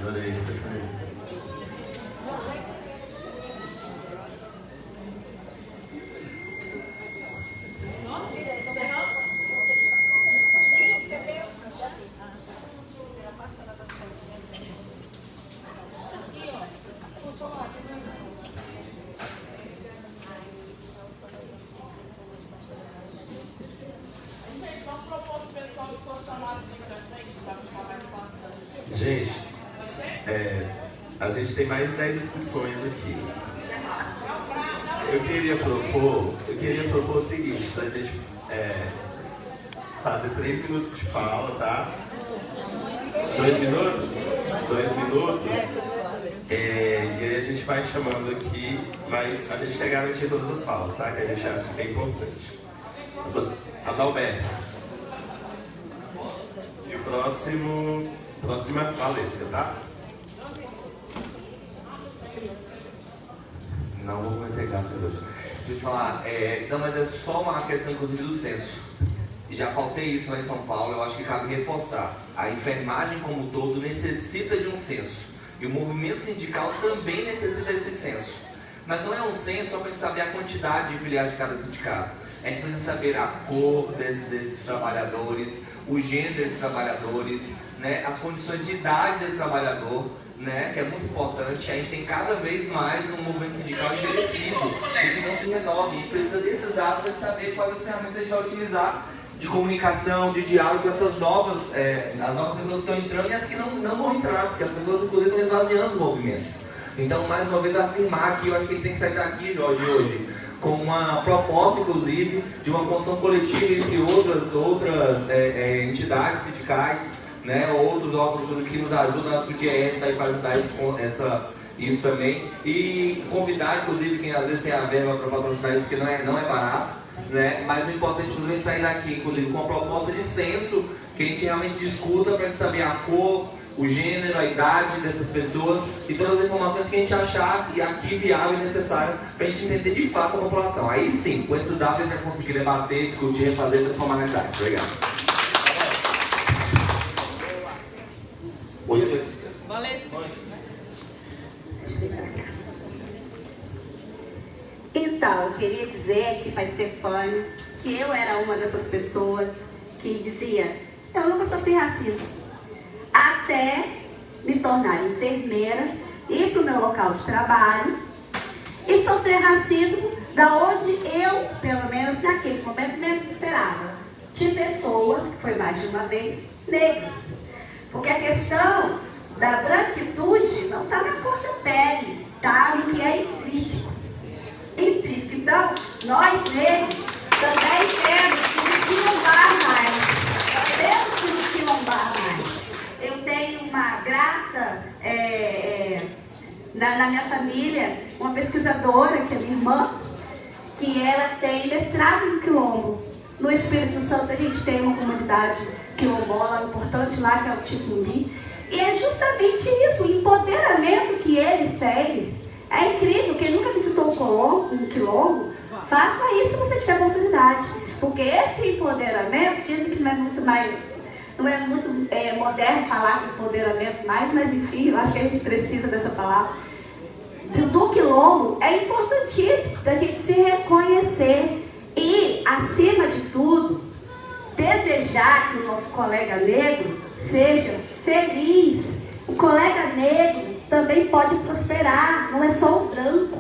Adorei isso também. Gente, a gente tem mais de 10 inscrições aqui. Eu queria propor o seguinte, pra gente fazer 3 minutos de fala, tá? 2 minutos? 2 minutos. E aí a gente vai chamando aqui, mas a gente quer garantir todas as falas, tá? Que a gente acha que é importante. Adalberto. E o próximo é Valesca, tá? Não vou entregar para hoje. Deixa eu te falar, não, mas é só uma questão, inclusive, do censo. Já faltei isso lá em São Paulo, eu acho que cabe reforçar. A enfermagem como um todo necessita de um censo. E o movimento sindical também necessita desse censo. Mas não é um censo só para a gente saber a quantidade de filiados de cada sindicato. A gente precisa saber a cor desses trabalhadores, o gênero desses trabalhadores, né, as condições de idade desse trabalhador, né, que é muito importante. A gente tem cada vez mais um movimento sindical envelhecido e que não se renove. E precisa desses dados para a gente saber quais as ferramentas a gente vai utilizar de comunicação, de diálogo com essas novas, as novas pessoas que estão entrando e as que não vão entrar, porque as pessoas inclusive estão esvaziando os movimentos. Então, mais uma vez, afirmar que eu acho que a gente tem que sair daqui, Jorge, hoje, com uma proposta, inclusive, de uma construção coletiva entre outras entidades sindicais, né, outros órgãos que nos ajudam na SUDIES para ajudar isso também. E convidar, inclusive, quem às vezes tem a verba para patrocinar isso, porque não é barato. Né? Mas o importante é sair daqui, inclusive, com uma proposta de censo que a gente realmente discuta para a gente saber a cor, o gênero, a idade dessas pessoas e todas as informações que a gente achar aqui viável e necessário para a gente entender de fato a população. Aí sim, com esses dados a gente vai conseguir debater, discutir, fazer transformar na idade. Obrigado. Valesca. Então, eu queria dizer que, para Estefânia, que eu era uma dessas pessoas que dizia, eu nunca sofri racismo. Até me tornar enfermeira, ir para o meu local de trabalho e sofrer racismo da onde eu, pelo menos naquele momento, menos esperava. De pessoas, que foi mais de uma vez, negras. Porque a questão da branquitude não está na cor da pele, está no que é intrínseco. Então, nós negros também temos que nos quilombar mais. Temos que nos quilombar mais. Eu tenho uma grata, na minha família, uma pesquisadora, que é minha irmã, que ela tem mestrado em quilombo. No Espírito Santo a gente tem uma comunidade quilombola importante lá, que é o Ticumbi. E é justamente isso, o empoderamento que eles têm. É incrível, quem nunca visitou um quilombo, faça isso se você tiver oportunidade. Porque esse empoderamento, dizem que não é muito moderno falar de empoderamento mais, mas enfim, eu acho que a gente precisa dessa palavra. Do quilombo é importantíssimo da gente se reconhecer e, acima de tudo, desejar que o nosso colega negro seja feliz. O colega negro também pode prosperar, não é só o branco.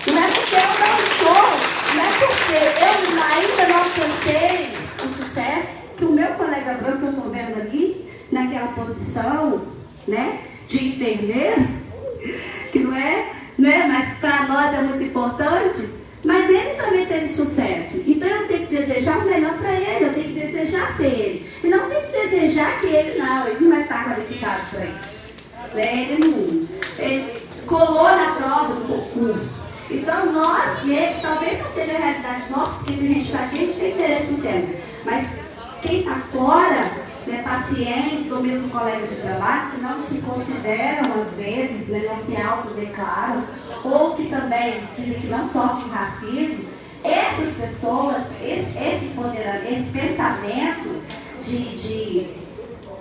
Não é porque eu não sou, não é porque eu ainda não alcancei o sucesso que o meu colega branco, que eu estou vendo ali, naquela posição, né, de enfermeiro, que não é, mas para nós é muito importante, mas ele também teve sucesso. Então eu tenho que desejar o melhor para ele, eu tenho que desejar ser ele. E não tenho que desejar que ele não vai estar qualificado para isso. Ele colou na prova do concurso. Então nós, negros, talvez não seja a realidade nossa, porque se a gente está aqui, a gente tem interesse no tema. Mas quem está fora, né, pacientes ou mesmo colegas de trabalho, que não se consideram, às vezes, né, não se autodeclaram, ou que também dizem que não sofrem racismo, essas pessoas, esse pensamento de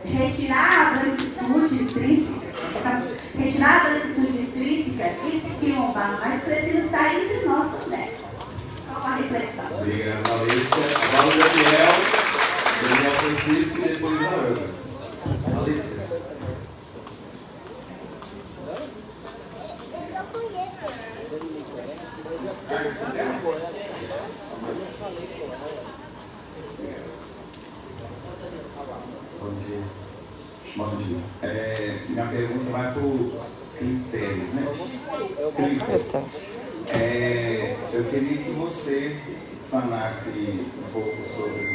retirar a branquitude intrínseca e se quilombar, mas precisa estar entre nós também. Então, uma reflexão. Obrigado, Alícia. Agora o Daniel Francisco e depois a Ana. Alícia. Bom dia. Bom dia. Minha pergunta vai para o Critérios, né? Critérios. Eu queria que você falasse um pouco sobre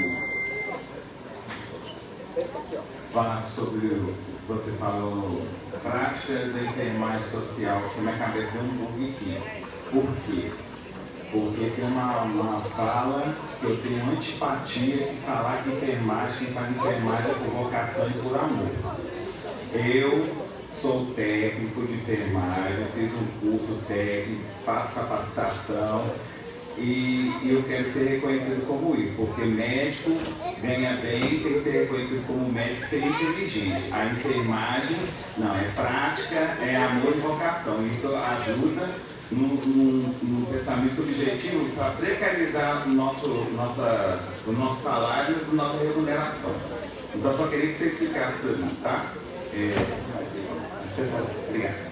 o que você falou, práticas da enfermagem social, que na cabeça deu um pouco aqui. Por quê? Porque tem uma fala que eu tenho antipatia de falar que enfermagem, quem faz enfermagem é por vocação e por amor. Eu sou técnico de enfermagem, fiz um curso técnico, faço capacitação e eu quero ser reconhecido como isso, porque médico ganha bem, tem que ser reconhecido como médico que é inteligente. A enfermagem não, é prática, é amor e vocação. Isso ajuda no pensamento subjetivo para precarizar o nosso salário e a nossa remuneração. Então, só queria que você explicasse para mim, tá? Obrigado.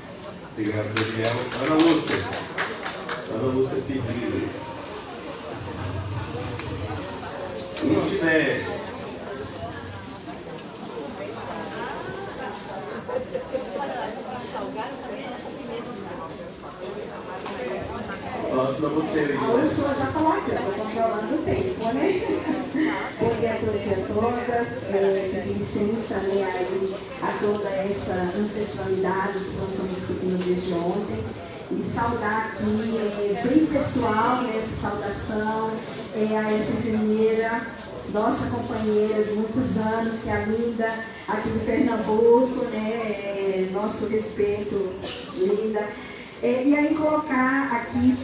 Obrigado, Daniel. Ana Lúcia pediu. Quem quiser. Próxima você, A Úrsula já falou aqui, eu estou controlando o tempo, né? Bom dia a todos e a todas. Pedir licença, né, aí, a toda essa ancestralidade que nós estamos discutindo desde ontem. E saudar aqui, bem pessoal, essa saudação a essa enfermeira, nossa companheira de muitos anos, que é a Linda, aqui de Pernambuco, né? Nosso respeito, Linda. E aí colocar aqui,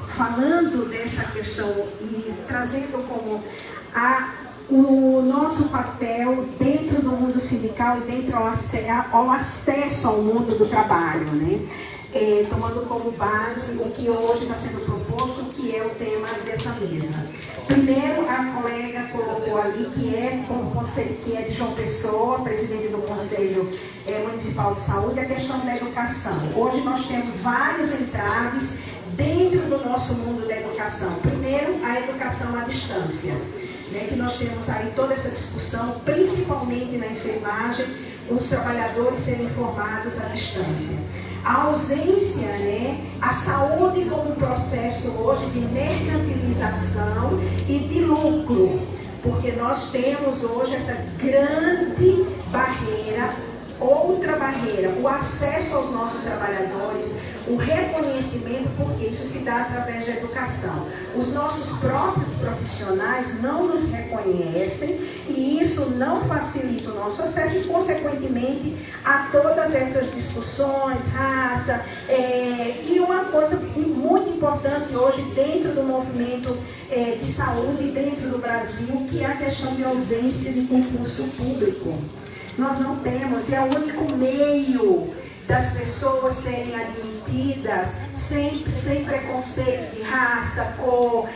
falando dessa questão e trazendo como o nosso papel dentro do mundo sindical e dentro ao acesso ao mundo do trabalho, né? Tomando como base o que hoje está sendo proposto, que é o tema dessa mesa. Primeiro, a colega colocou ali que é de João Pessoa, presidente do Conselho Municipal de Saúde, a questão da educação. Hoje nós temos vários entraves dentro do nosso mundo da educação. Primeiro, a educação à distância, né, que nós temos aí toda essa discussão, principalmente na enfermagem, os trabalhadores serem formados à distância. A ausência, né, a saúde como um processo hoje de mercantilização e de lucro, porque nós temos hoje essa grande barreira, outra barreira, o acesso aos nossos trabalhadores, o reconhecimento, porque isso se dá através da educação. Os nossos próprios profissionais não nos reconhecem e isso não facilita o nosso acesso e, consequentemente, a todas essas discussões, raça, e uma coisa muito importante hoje dentro do movimento de saúde dentro do Brasil, que é a questão de ausência de concurso público. Nós não temos, é o único meio das pessoas serem admitidas sem preconceito de raça, cor,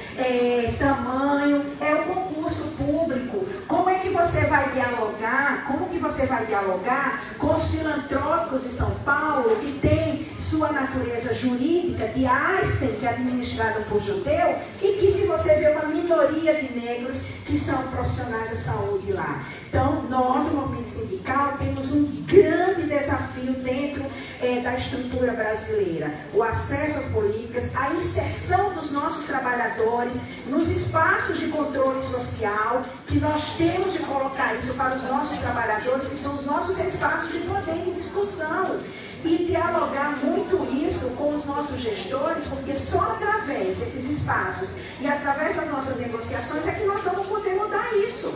tamanho, é o concurso público. Como é que você vai dialogar? Como que você vai dialogar com os filantrópicos de São Paulo, que tem sua natureza jurídica de Einstein, que é administrado por judeu, e que, se você vê, uma minoria de negros que são profissionais da saúde lá. Então, nós, o movimento sindical, temos um grande desafio dentro da estrutura brasileira. O acesso às políticas, a inserção dos nossos trabalhadores nos espaços de controle social, que nós temos de colocar isso para os nossos trabalhadores, que são os nossos espaços de poder e de discussão. E dialogar muito isso com os nossos gestores, porque só através desses espaços e através das nossas negociações é que nós vamos poder mudar isso.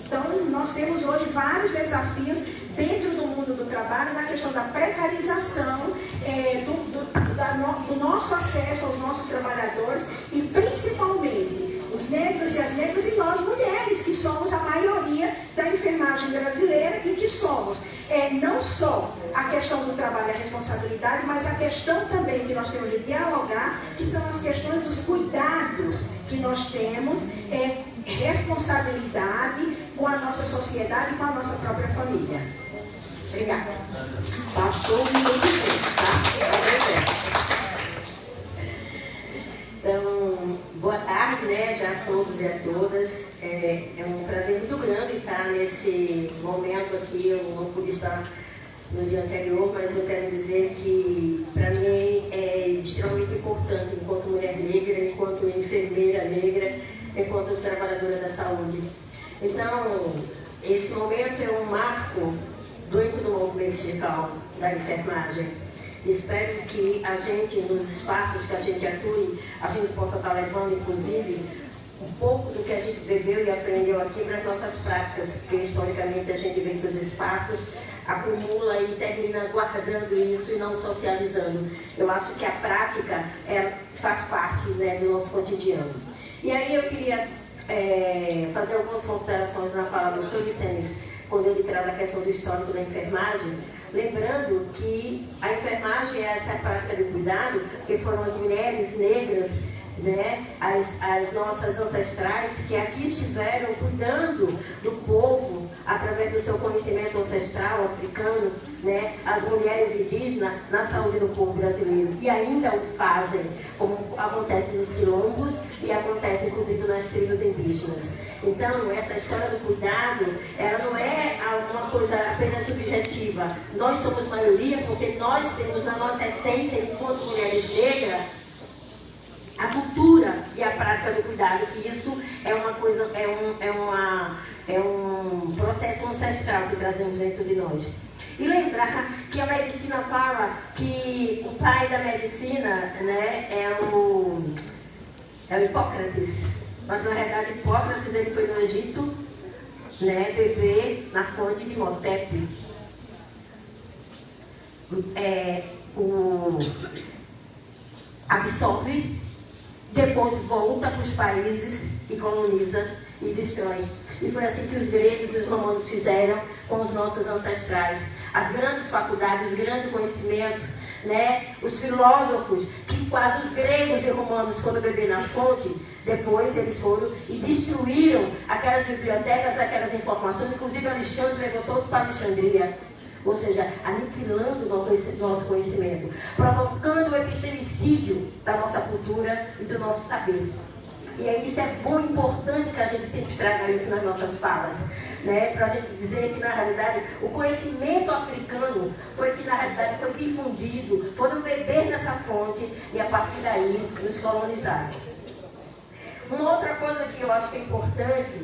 Então, nós temos hoje vários desafios dentro do mundo do trabalho, na questão da precarização, do nosso acesso aos nossos trabalhadores e, principalmente, Os negros e as negras e nós mulheres, que somos a maioria da enfermagem brasileira e que somos não só a questão do trabalho e a responsabilidade, mas a questão também que nós temos de dialogar, que são as questões dos cuidados que nós temos, responsabilidade com a nossa sociedade e com a nossa própria família. Obrigada. Passou um minuto e meio, tá? Então, boa tarde, né, já a todos e a todas. É um prazer muito grande estar nesse momento aqui. Eu não pude estar no dia anterior, mas eu quero dizer que, para mim, é extremamente importante, enquanto mulher negra, enquanto enfermeira negra, enquanto trabalhadora da saúde. Então, esse momento é um marco dentro do movimento sindical da enfermagem. Espero que a gente, nos espaços que a gente atue, a gente possa estar levando, inclusive, um pouco do que a gente bebeu e aprendeu aqui para as nossas práticas, porque historicamente a gente vem para os espaços, acumula e termina guardando isso e não socializando. Eu acho que a prática faz parte, né, do nosso cotidiano. E aí eu queria fazer algumas considerações na fala do Clístenes, quando ele traz a questão do histórico da enfermagem, lembrando que a enfermagem é essa prática de cuidado, que foram as mulheres negras, né, as nossas ancestrais, que aqui estiveram cuidando do povo através do seu conhecimento ancestral africano, né, as mulheres indígenas na saúde do povo brasileiro, e ainda o fazem, como acontece nos quilombos e acontece inclusive nas tribos indígenas. Então, essa história do cuidado, ela não é uma coisa apenas subjetiva. Nós somos maioria porque nós temos na nossa essência, enquanto mulheres negras, a cultura e a prática do cuidado, que isso é uma coisa, é um processo ancestral que trazemos dentro de nós. E lembrar que a medicina fala que o pai da medicina, né, é o Hipócrates. Mas na verdade Hipócrates ele foi no Egito, né, beber na fonte de Imhotep. Absorve, depois volta para os países e coloniza e destrói. E foi assim que os gregos e os romanos fizeram com os nossos ancestrais. As grandes faculdades, os grandes conhecimentos, né? Os filósofos, que quase os gregos e romanos, quando beberam na fonte, depois eles foram e destruíram aquelas bibliotecas, aquelas informações, inclusive Alexandre levou todos para Alexandria. Ou seja, aniquilando o nosso conhecimento, provocando o epistemicídio da nossa cultura e do nosso saber. E aí isso é bom e importante que a gente sempre traga isso nas nossas falas, né? Para a gente dizer que, na realidade, o conhecimento africano foi que, na realidade, foi difundido, foram beber nessa fonte e, a partir daí, nos colonizaram. Uma outra coisa que eu acho que é importante,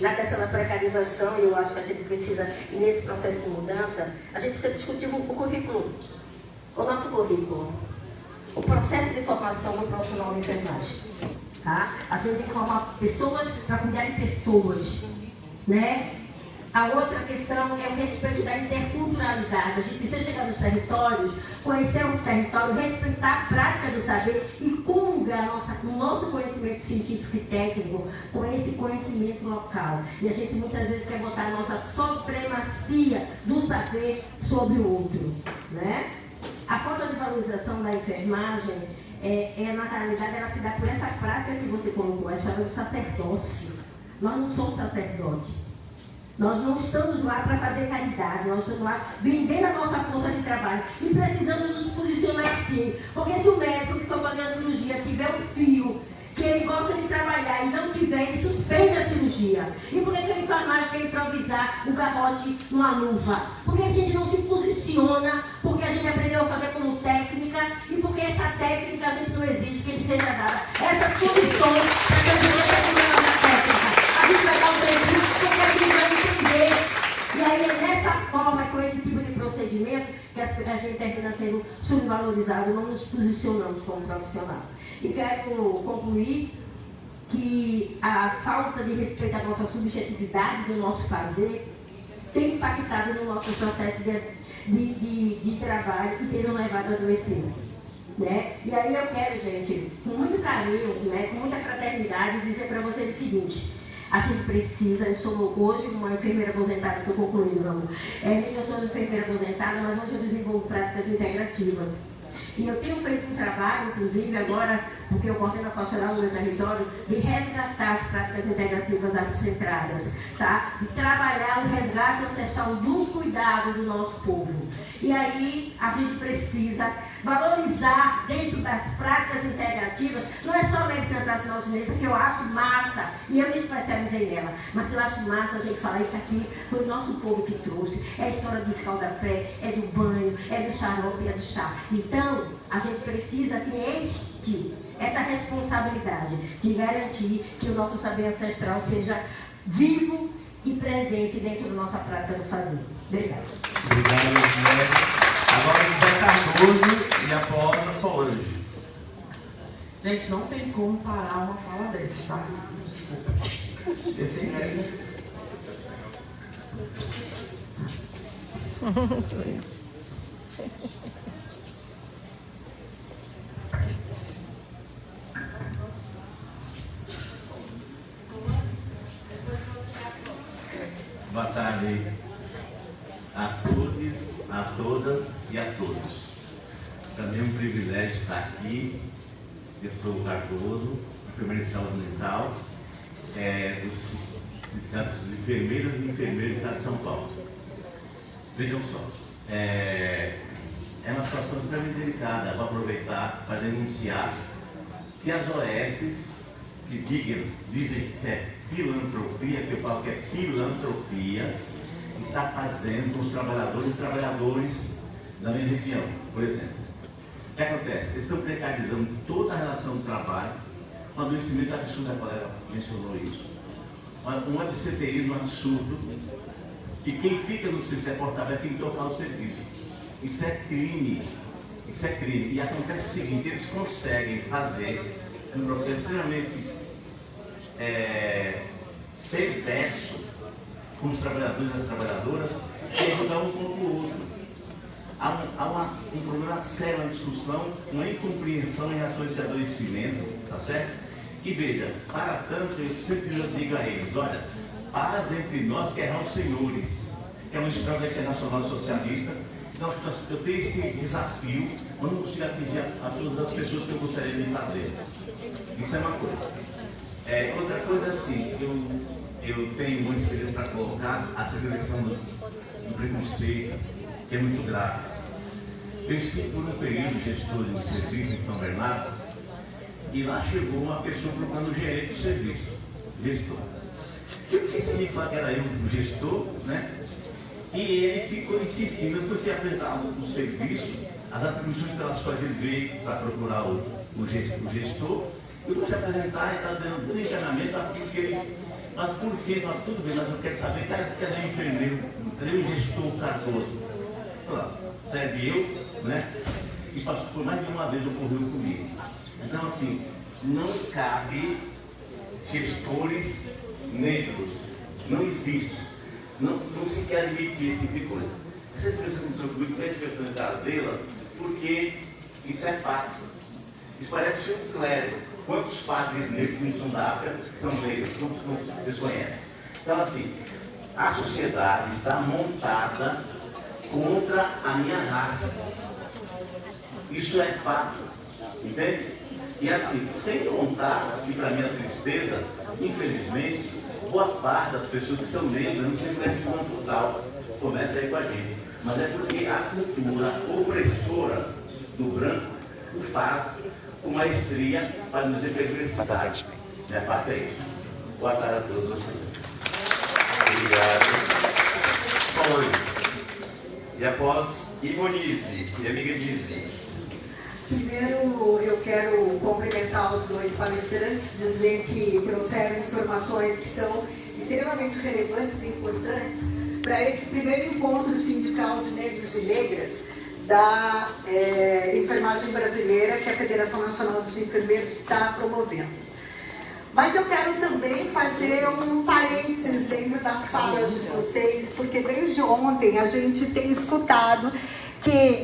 na questão da precarização, e eu acho que a gente precisa, nesse processo de mudança, a gente precisa discutir o currículo, o nosso currículo, o processo de formação do profissional de enfermagem. Tá? A gente tem que formar pessoas para cuidar de pessoas, né? A outra questão é o respeito da interculturalidade. A gente precisa chegar nos territórios, conhecer o território, respeitar a prática do saber e comungar o nosso conhecimento científico e técnico com esse conhecimento local. E a gente muitas vezes quer botar a nossa supremacia do saber sobre o outro, né? A falta de valorização da enfermagem, na realidade, ela se dá por essa prática que você colocou, a história do sacerdócio. Nós não somos sacerdotes. Nós não estamos lá para fazer caridade, nós estamos lá vendendo a nossa força de trabalho e precisamos nos posicionar assim. Porque se o médico que for fazer a cirurgia tiver um fio que ele gosta de trabalhar e não tiver, ele suspende a cirurgia. E por que a enfermagem quer improvisar o garrote numa luva? Porque a gente não se posiciona, porque a gente aprendeu a fazer como técnica e porque essa técnica a gente não exige que ele seja dada essas condições para que a gente tenha a nossa técnica. A gente vai dar um serviço porque a gente vai entender. E aí é dessa forma, com esse tipo de procedimento, que a gente termina sendo subvalorizado, não nos posicionamos como profissional. E quero concluir que a falta de respeito à nossa subjetividade, do nosso fazer, tem impactado no nosso processo de trabalho e tem nos levado a adoecer. né? E aí eu quero, gente, com muito carinho, né, com muita fraternidade, dizer para vocês o seguinte: a gente precisa, eu sou hoje uma enfermeira aposentada, estou concluindo, meu amor. Eu sou enfermeira aposentada, mas hoje eu desenvolvo práticas integrativas. E eu tenho feito um trabalho, inclusive agora, porque eu coordeno a pastoral no meu território, de resgatar as práticas integrativas afrocentradas, tá? De trabalhar o resgate ancestral do cuidado do nosso povo. E aí a gente precisa valorizar dentro das práticas integrativas, não é só a medicina tradicional chinesa, que eu acho massa, e eu me especializei nela, mas eu acho massa a gente falar isso aqui, foi o nosso povo que trouxe, é a história do escaldapé, é do banho, é do xarope, é do chá. Então, a gente precisa ter essa responsabilidade de garantir que o nosso saber ancestral seja vivo e presente dentro da nossa prática do fazer. Obrigada. Obrigado, Luciana. Agora o Zé Cardoso e após a Solange. Gente, não tem como parar uma fala dessa, tá? Desculpa. Eu tenho Boa tarde a todos, a todas e a todos. Também é um privilégio estar aqui. Eu sou o Cardoso, enfermeiro de saúde mental, do Sindicato de Enfermeiras e Enfermeiros do Estado de São Paulo. Vejam só, é uma situação extremamente delicada. Vou aproveitar para denunciar que as OS que dizem que é filantropia, que eu falo que é filantropia, está fazendo com os trabalhadores e trabalhadores da minha região, por exemplo. O que acontece? Eles estão precarizando toda a relação do trabalho, um adoecimento absurdo, a colega mencionou isso, um absenteísmo absurdo, e quem fica no serviço reportável é quem tocar o serviço. Isso é crime, isso é crime. E acontece o seguinte: eles conseguem fazer um processo extremamente perverso com os trabalhadores e as trabalhadoras, e ajudar um contra o outro. Há um problema sério na discussão, uma incompreensão em relação a esse adoecimento, tá certo? E veja, para tanto, eu sempre digo a eles: olha, paz entre nós, guerra aos senhores, que é uma história da Internacional Socialista. Então, eu tenho esse desafio, eu não consigo atingir a todas as pessoas que eu gostaria de fazer. Isso é uma coisa. Outra coisa é assim, eu tenho muita experiência para colocar acerca da questão do preconceito, que é muito grave. Eu estive por um período gestor de serviço em São Bernardo, e lá chegou uma pessoa procurando o gerente do serviço, gestor. Eu fiquei sem falar que era eu o gestor, né? E ele ficou insistindo. Eu comecei a apresentar o serviço, as atribuições pelas quais ele veio para procurar o gestor. Eu comecei a apresentar e estava dando todo encanamento aquilo que ele. Mas por quê? Ele falou: tudo bem, mas eu quero saber, cadê o enfermeiro? Cadê o gestor Cardoso? Falei: serve eu, né? Isso foi mais de uma vez ocorreu comigo. Então, assim, não cabe gestores negros. Não existe. Não se quer admitir esse tipo de coisa. Essa experiência começou comigo, fez questão de trazê-la, porque isso é fato. Isso parece um clérigo. Quantos padres negros não são da África, que são negros, como vocês conhecem? Então, assim, a sociedade está montada contra a minha raça. Isso é fato, entende? E assim, sem contar que, para minha tristeza, infelizmente, boa parte das pessoas que são negras não se conhecem como total, começa aí com a gente. Mas é porque a cultura opressora do branco o faz com maestria para nos dizer perversidade. Minha parte é isso. Boa tarde a todos vocês. Obrigado. Solange. E após Ivonise e amiga Dizzy. Primeiro, eu quero cumprimentar os dois palestrantes, dizer que trouxeram informações que são extremamente relevantes e importantes para esse primeiro encontro sindical de negros e negras da enfermagem brasileira que a Federação Nacional dos Enfermeiros está promovendo. Mas eu quero também fazer um parênteses dentro das falas de vocês, porque desde ontem a gente tem escutado que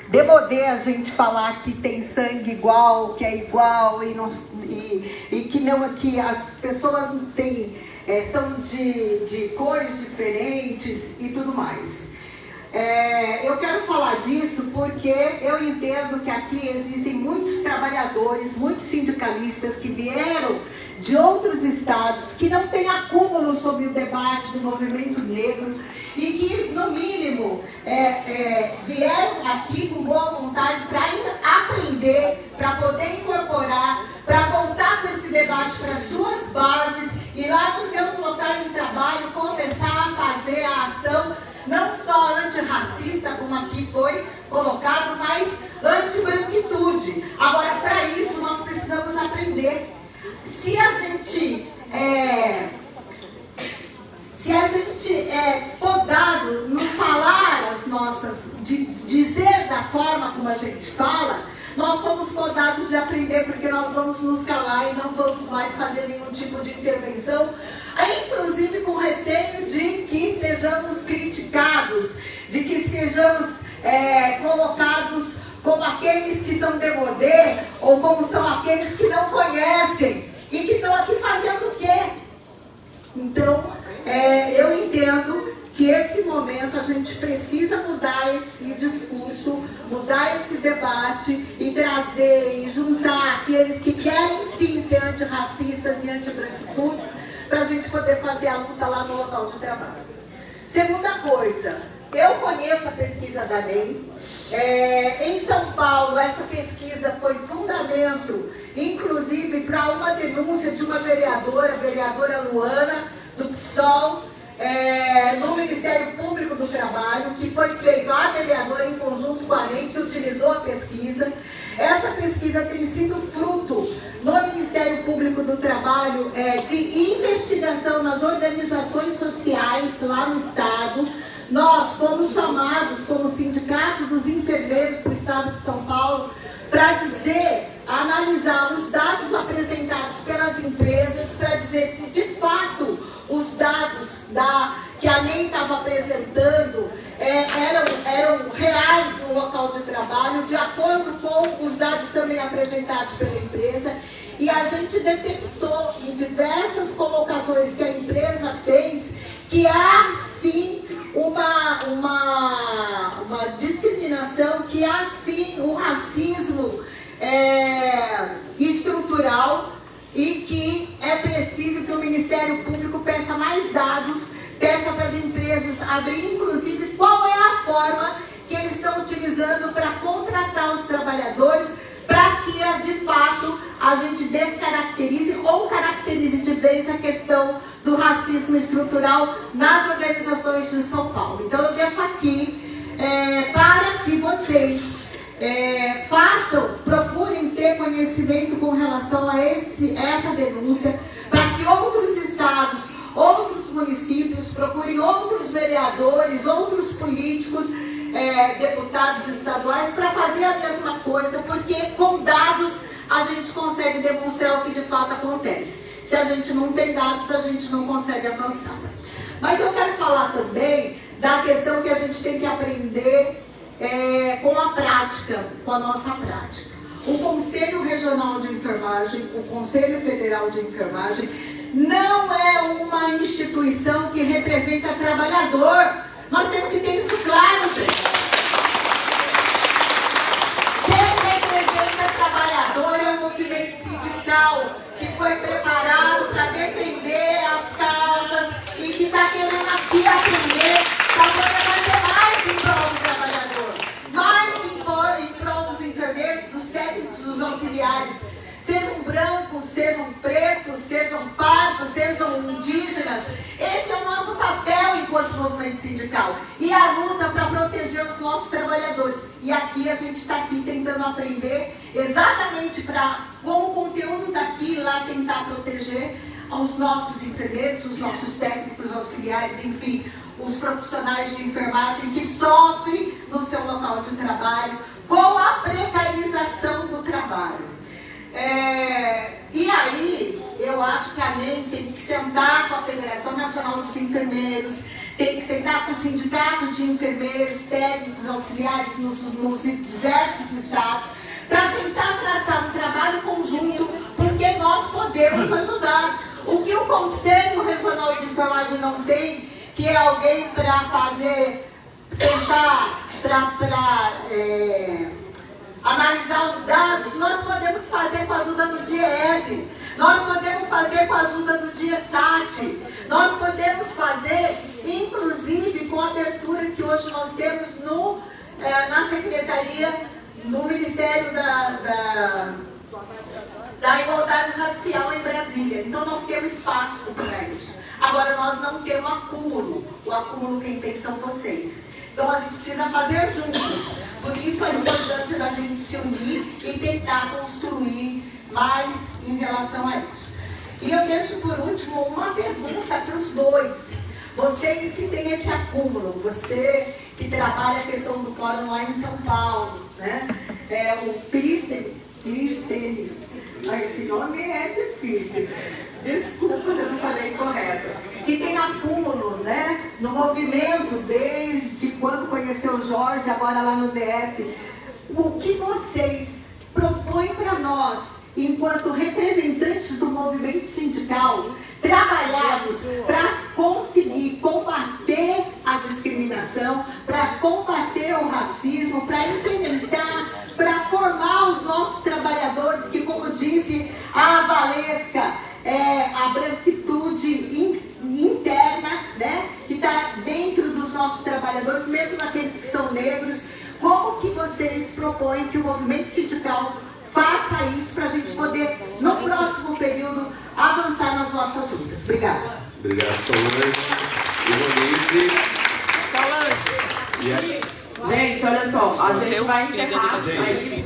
demodê a gente falar que tem sangue igual, que é igual que as pessoas têm, são de cores diferentes e tudo mais. Eu quero falar disso porque eu entendo que aqui existem muitos trabalhadores, muitos sindicalistas que vieram de outros estados, que não têm acúmulo sobre o debate do movimento negro e que, no mínimo, vieram aqui com boa vontade para aprender, para poder incorporar, para voltar com esse debate para suas bases e lá nos seus locais de trabalho começar a fazer a ação não só antirracista, como aqui foi colocado, mas anti-branquitude. Agora, para isso, nós precisamos aprender. Se a gente é podado no falar as nossas, de dizer da forma como a gente fala, nós somos podados de aprender, porque nós vamos nos calar e não vamos mais fazer nenhum tipo de intervenção, inclusive com receio de que sejamos criticados, de que sejamos colocados como aqueles que são demodê, ou como são aqueles que não conhecem e que estão aqui fazendo o quê? Então, eu entendo que esse momento a gente precisa mudar esse discurso, mudar esse debate e trazer e juntar aqueles que querem sim ser antirracistas e antibranquitudes para a gente poder fazer a luta lá no local de trabalho. Segunda coisa, eu conheço a pesquisa da NEM. Em São Paulo, essa pesquisa foi fundamento, inclusive, para uma denúncia de uma vereadora, a vereadora Luana, do PSOL, no Ministério Público do Trabalho, que foi feito a vereadora em conjunto com a NEM, que utilizou a pesquisa. Essa pesquisa tem sido fruto no Ministério Público do Trabalho de investigação nas organizações sociais lá no Estado. Nós fomos chamados como Sindicato dos Enfermeiros do Estado de São Paulo para analisar os dados apresentados pelas empresas, para dizer se de fato os dados que a NEM estava apresentando eram reais no local de trabalho, de acordo com os dados também apresentados pela empresa. E a gente detectou em diversas colocações que a empresa fez que há sim uma discriminação, que há sim um racismo estrutural, e que é preciso que o Ministério Público peça mais dados, peça para as empresas abrir, inclusive, qual é a forma que eles estão utilizando para contratar os trabalhadores, para que, de fato, a gente descaracterize ou caracterize de vez a questão do racismo estrutural nas organizações de São Paulo. Então, eu deixo aqui para que vocês procurem ter conhecimento com relação a essa denúncia, para que outros estados, outros municípios procurem outros vereadores, outros políticos, deputados estaduais, para fazer a mesma coisa, porque com dados a gente consegue demonstrar o que de fato acontece. Se a gente não tem dados, a gente não consegue avançar. Mas eu quero falar também da questão que a gente tem que aprender com a prática, com a nossa prática. O Conselho Regional de Enfermagem, o Conselho Federal de Enfermagem, não é uma instituição que representa trabalhador. Nós temos que ter isso claro, gente. Quem representa trabalhador é o movimento sindical, que foi preparado para defender as causas e que está querendo aqui aprender para poder fazer mais em prol do trabalhador, mais em prol dos enfermeiros, dos técnicos, dos auxiliares, sejam brancos, sejam pretos, sejam pardos, sejam indígenas. Esse é o nosso papel enquanto movimento sindical, e a luta para proteger os nossos trabalhadores. E aqui a gente está aqui tentando aprender exatamente com o conteúdo daqui lá tentar proteger os nossos enfermeiros, os nossos técnicos auxiliares, enfim, os profissionais de enfermagem que sofrem no seu local de trabalho com a precarização do trabalho. E aí, eu acho que a NEM tem que sentar com a Federação Nacional dos Enfermeiros, tem que sentar com o sindicato de enfermeiros, técnicos, auxiliares nos diversos estados, para tentar traçar um trabalho conjunto, porque nós podemos ajudar. O que o Conselho Regional de Enfermagem não tem, que é alguém para fazer, sentar, para analisar os dados, nós podemos fazer com a ajuda do DIEESE, nós podemos fazer com a ajuda do DIESAT, nós podemos fazer, inclusive, com a abertura que hoje nós temos na Secretaria, no Ministério da Igualdade Racial em Brasília. Então, nós temos espaço para isso. Agora, nós não temos acúmulo. O acúmulo quem tem são vocês. Então, a gente precisa fazer juntos. Por isso, a importância da gente se unir e tentar construir mais em relação a isso. E eu deixo, por último, uma pergunta para os dois. Vocês que têm esse acúmulo, você que trabalha a questão do fórum lá em São Paulo, né? O Clístenes. Esse nome é difícil. Desculpa se eu não falei correto. Que tem acúmulo, né? No movimento, desde quando conheceu o Jorge, agora lá no DF. O que vocês propõem para nós, enquanto representantes do movimento sindical, trabalharmos para conseguir combater a discriminação, para combater o racismo, para implementar, para formar os nossos trabalhadores, que, como disse a Valesca, a branquitude interna, né, que está dentro dos nossos trabalhadores, mesmo naqueles que são negros. Como que vocês propõem que o movimento sindical faça isso para a gente poder, no próximo período, avançar nas nossas lutas? Obrigada. Obrigado, Solange. Gente, olha só, a gente vai encerrar aí,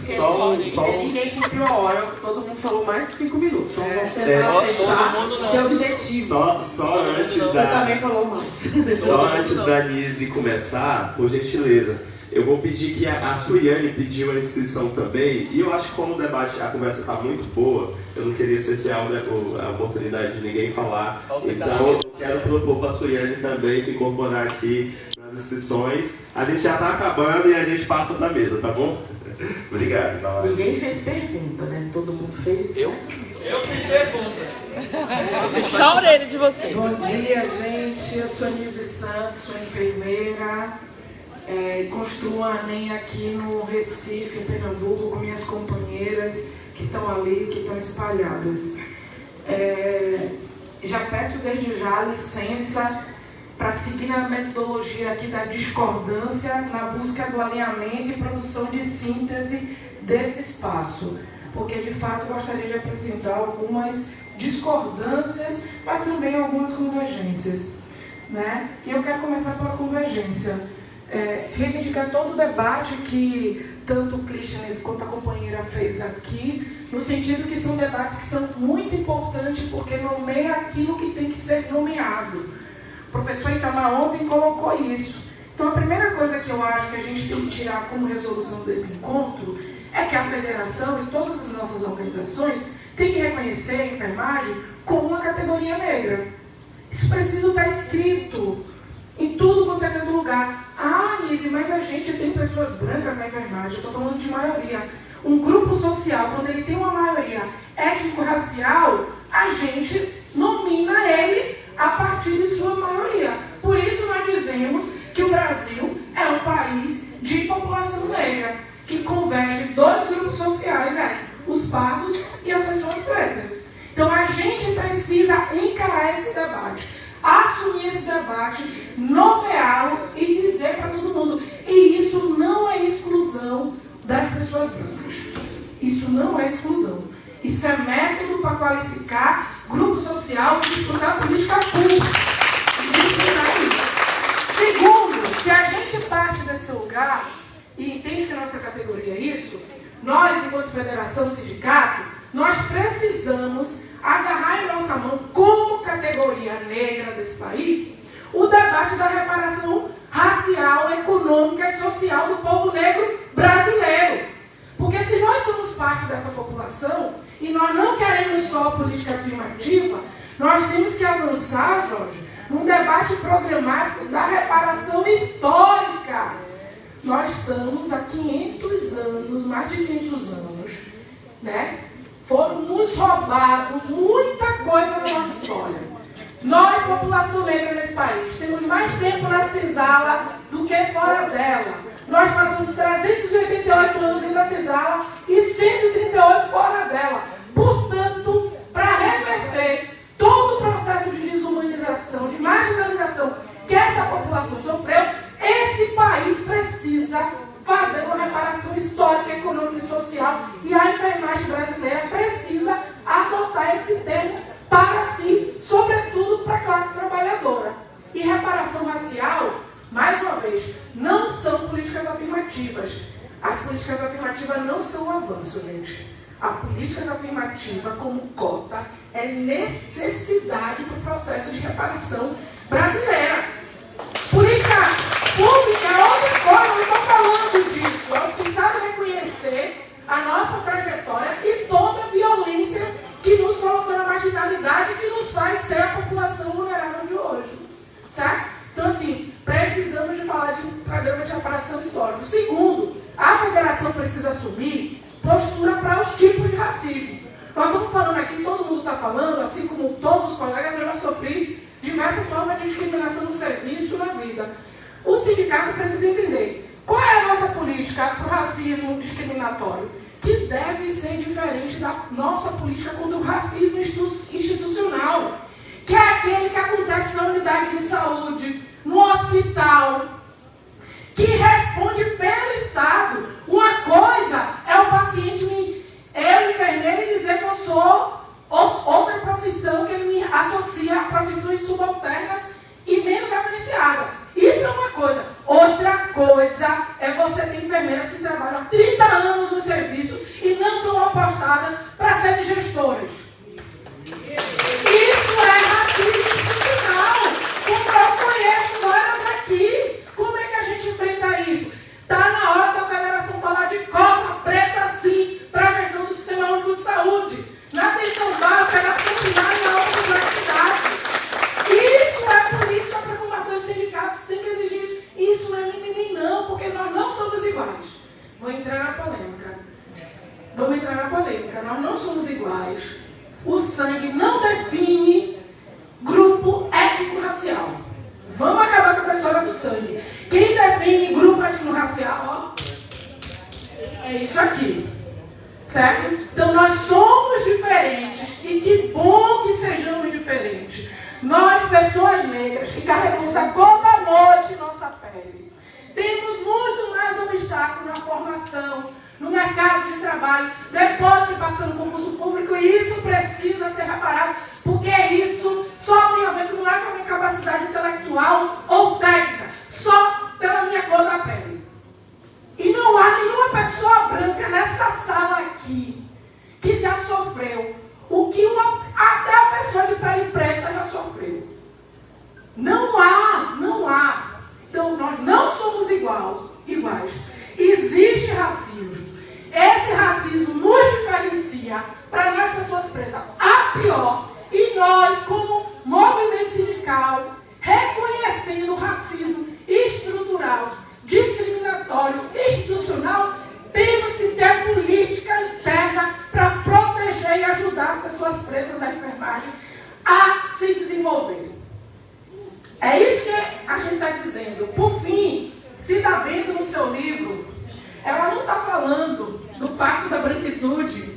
porque ninguém cumpriu a hora, todo mundo falou mais de 5 minutos. Então vamos tentar fechar seu objetivo. Só antes Você também falou mais. Só antes da Nise começar, por gentileza, eu vou pedir que a Suiane pediu a inscrição também, e eu acho que como o debate, a conversa está muito boa, eu não queria cercear a oportunidade de ninguém falar, então eu quero propor para a Suiane também se incorporar aqui nas inscrições. A gente já está acabando e a gente passa para a mesa, tá bom? Obrigado. Ninguém fez pergunta, né? Todo mundo fez. Eu fiz pergunta. Só a orelha de vocês. Bom dia, gente. Eu sou Nise Santos, sou enfermeira. Construo a ANEM aqui no Recife, em Pernambuco, com minhas companheiras que estão ali, que estão espalhadas. Já peço desde já licença para seguir na metodologia aqui da discordância, na busca do alinhamento e produção de síntese desse espaço, porque de fato gostaria de apresentar algumas discordâncias, mas também algumas convergências, né? E eu quero começar pela convergência. Reivindicar todo o debate que tanto o Clístenes quanto a companheira fez aqui, no sentido que são debates que são muito importantes, porque nomeia aquilo que tem que ser nomeado. O professor Itamar ontem colocou isso. Então, a primeira coisa que eu acho que a gente tem que tirar como resolução desse encontro é que a federação e todas as nossas organizações têm que reconhecer a enfermagem como uma categoria negra. Isso precisa estar escrito em tudo quanto é dentro do lugar. Ah, Nise, mas a gente tem pessoas brancas na enfermagem, eu estou falando de maioria. Um grupo social, quando ele tem uma maioria étnico-racial, a gente nomina ele a partir de sua maioria. Por isso nós dizemos que o Brasil é um país de população negra, que converge dois grupos sociais, os pardos e as pessoas pretas. Então a gente precisa encarar esse debate, assumir esse debate, nomeá-lo e dizer para todo mundo. E isso não é exclusão das pessoas brancas. Isso não é exclusão. Isso é método para qualificar grupo social e disputar política pública. Segundo, se a gente parte desse lugar e entende que a nossa categoria é isso, nós, enquanto federação do sindicato, nós precisamos agarrar em nossa mão, como categoria negra desse país, o debate da reparação racial, econômica e social do povo negro brasileiro. Porque se nós somos parte dessa população e nós não queremos só a política afirmativa, nós temos que avançar, Jorge, num debate programático da reparação histórica. Nós estamos há 500 anos, mais de 500 anos, né? Foram nos roubados muita coisa na nossa história. Nós, população negra nesse país, temos mais tempo na senzala do que fora dela. Nós passamos 388 anos dentro da senzala e 138 fora dela. Portanto, para reverter todo o processo de desumanização, de marginalização que essa população sofreu, esse país precisa fazer uma reparação histórica, econômica e social, e a enfermagem brasileira precisa adotar esse termo para si, sobretudo para a classe trabalhadora. E reparação racial, mais uma vez, não são políticas afirmativas. As políticas afirmativas não são um avanço, gente. A política afirmativa, como cota, é necessidade para o processo de reparação brasileira. Política pública é outra coisa, eu não estou falando disso. É o precisado reconhecer a nossa trajetória e toda a violência que nos colocou na marginalidade, que nos faz ser a população vulnerável de hoje. Certo? Então, assim, precisamos de falar de um programa de reparação histórica. Segundo, a federação precisa assumir postura para os tipos de racismo. Nós estamos falando aqui, todo mundo está falando, assim como todos os colegas, eu já sofri diversas formas de discriminação no serviço e na vida. O sindicato precisa entender qual é a nossa política para o racismo discriminatório, que deve ser diferente da nossa política contra o racismo institucional, que é aquele que acontece na unidade de saúde, no hospital, que responde pelo Estado. Uma coisa é o paciente, eu, enfermeira, e dizer que eu sou outra profissão, que ele me associa a profissões subalternas e menos referenciadas. Isso é uma coisa. Outra coisa é você ter enfermeiras que trabalham há 30 anos nos serviços e não são apostadas para serem gestoras. Isso é racismo institucional. Como eu conheço várias aqui. Como é que a gente enfrenta isso? Está na hora da federação falar de cota preta, sim, para a gestão do Sistema Único de Saúde. Na atenção básica, na primária e na alta complexidade. Isso é política para combater os sindicatos, tem que exigir isso. Isso não é mimimi, não, porque nós não somos iguais. Vou entrar na polêmica. Vamos entrar na polêmica. Nós não somos iguais. O sangue não define grupo étnico-racial. Vamos acabar com essa história do sangue. Quem define grupo étnico-racial, ó, é isso aqui. Certo? Então nós somos diferentes e que bom que sejamos diferentes. Nós, pessoas negras, que carregamos a toda noite nossa pele, temos muito mais obstáculos na formação, no mercado de trabalho, depois que passamos no concurso público, e isso precisa ser reparado, porque isso só tem a ver com, não é com a minha capacidade intelectual ou técnica, só pela minha cor da pele. E não há nenhuma pessoa branca nessa sala aqui que já sofreu o que até a pessoa de pele preta já sofreu. Não há, não há. Então nós não somos iguais. Existe racismo. Esse racismo nos diferencia para nós, pessoas pretas, a pior. E nós, como movimento sindical, reconhecendo o racismo estrutural, discriminatório, institucional, temos que ter política interna para proteger e ajudar as pessoas pretas da enfermagem a se desenvolverem. É isso que a gente está dizendo. Por fim, Cida Bento, no seu livro, ela não está falando do Pacto da Branquitude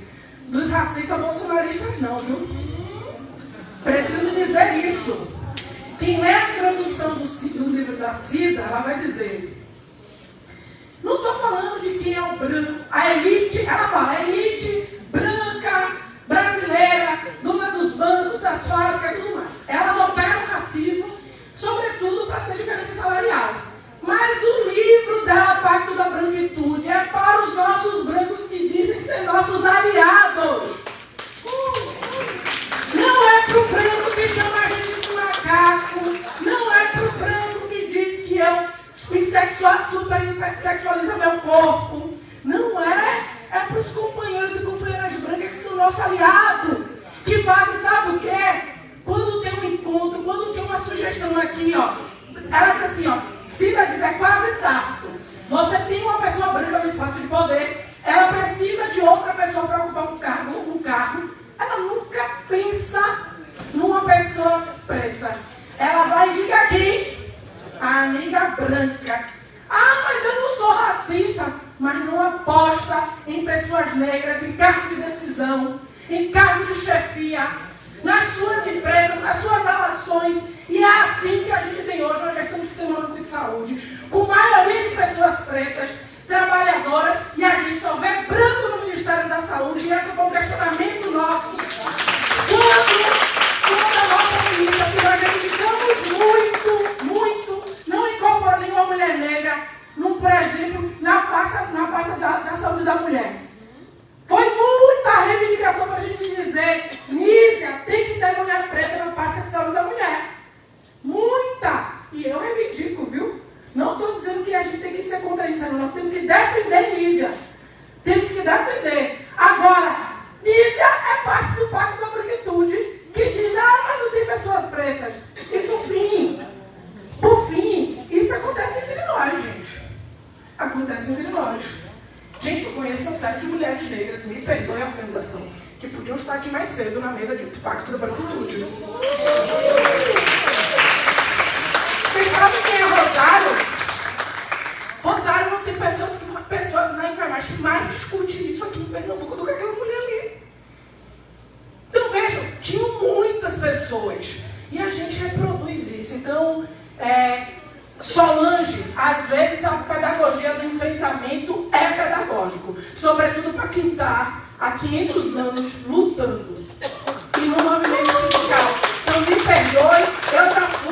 dos racistas bolsonaristas, não, viu? Preciso dizer isso. Quem lê a introdução do livro da Cida, ela vai dizer: não estou falando de quem é o branco, a elite, ela fala, a elite branca, brasileira, dona dos bancos, das fábricas e tudo mais. Elas operam o racismo, sobretudo para ter diferença salarial. Mas o livro dela, Pacto da Branquitude, é para os nossos brancos que dizem ser nossos aliados. Não é para o branco que chama a gente de macaco, não é para o branco que diz que eu supersexualiza meu corpo. Não é. É para os companheiros e companheiras brancas que são nosso aliado. Que fazem, sabe o quê? Quando tem um encontro, quando tem uma sugestão aqui, ó, ela diz assim, ó, Cida diz, é quase tácito. Você tem uma pessoa branca no espaço de poder, ela precisa de outra pessoa para ocupar um cargo, ela nunca pensa numa pessoa preta. Ela vai indicar quem? A amiga branca. Ah, mas eu não sou racista, mas não aposta em pessoas negras, em cargo de decisão, em cargo de chefia, nas suas empresas, nas suas relações. E é assim que a gente tem hoje uma gestão do Sistema Único de Saúde, com maioria de pessoas pretas, trabalhadoras, e a gente só vê branco no Ministério da Saúde, e esse foi um questionamento nosso. Quando a nossa ministra, que nós reivindicamos muito, não incorporou nenhuma mulher negra, por exemplo, na pasta da saúde da mulher. Foi muita reivindicação para a gente dizer, Nízia, tem que ter mulher preta na pasta de saúde da mulher. Muita! E eu reivindico, viu? Não estou dizendo que a gente tem que ser contra isso, nós temos que defender Nízia. Temos que defender. Agora, Nízia é parte do Pacto da Branquitude, que diz, mas não tem pessoas pretas. E por fim, isso acontece entre nós, gente. Acontece entre nós. Gente, eu conheço uma série de mulheres negras, me perdoe a organização, que podiam estar aqui mais cedo na mesa do Pacto da Branquitude. Vocês sabem quem é Rosário? Rosário não tem pessoa na enfermagem que mais discute isso aqui em Pernambuco do que aquela mulher ali. Então vejam, tinham muitas pessoas e a gente reproduz isso. Então, Solange, às vezes a pedagogia do enfrentamento é pedagógico, sobretudo para quem está há 500 anos lutando e no movimento sindical. Então me perdoe,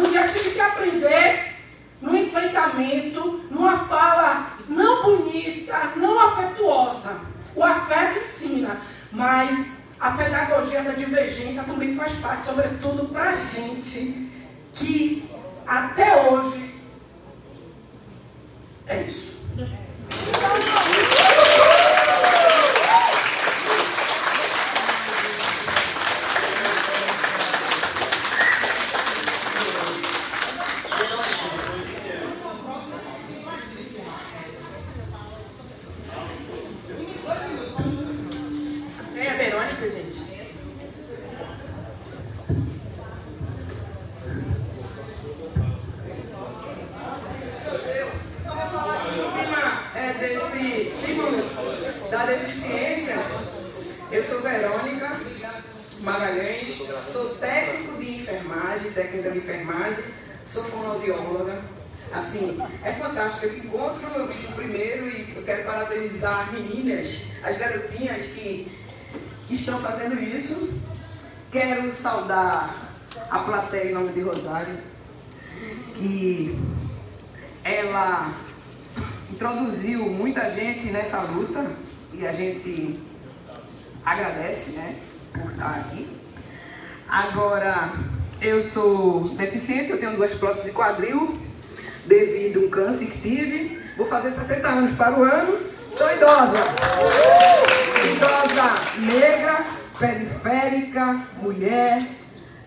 eu já tive que aprender no enfrentamento, numa fala não bonita, não afetuosa. O afeto ensina, mas a pedagogia da divergência também faz parte, sobretudo para a gente que até hoje é isso. É a Verônica, gente. Da deficiência, eu sou Verônica Magalhães, sou técnica de enfermagem, sou fonoaudióloga. Assim, é fantástico esse encontro, eu vim do primeiro e eu quero parabenizar as meninas, as garotinhas que estão fazendo isso. Quero saudar a plateia em nome de Rosário, que ela introduziu muita gente nessa luta e a gente agradece, né, por estar aqui. Agora, eu sou deficiente, eu tenho 2 próteses de quadril devido a um câncer que tive. Vou fazer 60 anos para o ano. Sou idosa. Idosa negra, periférica, mulher,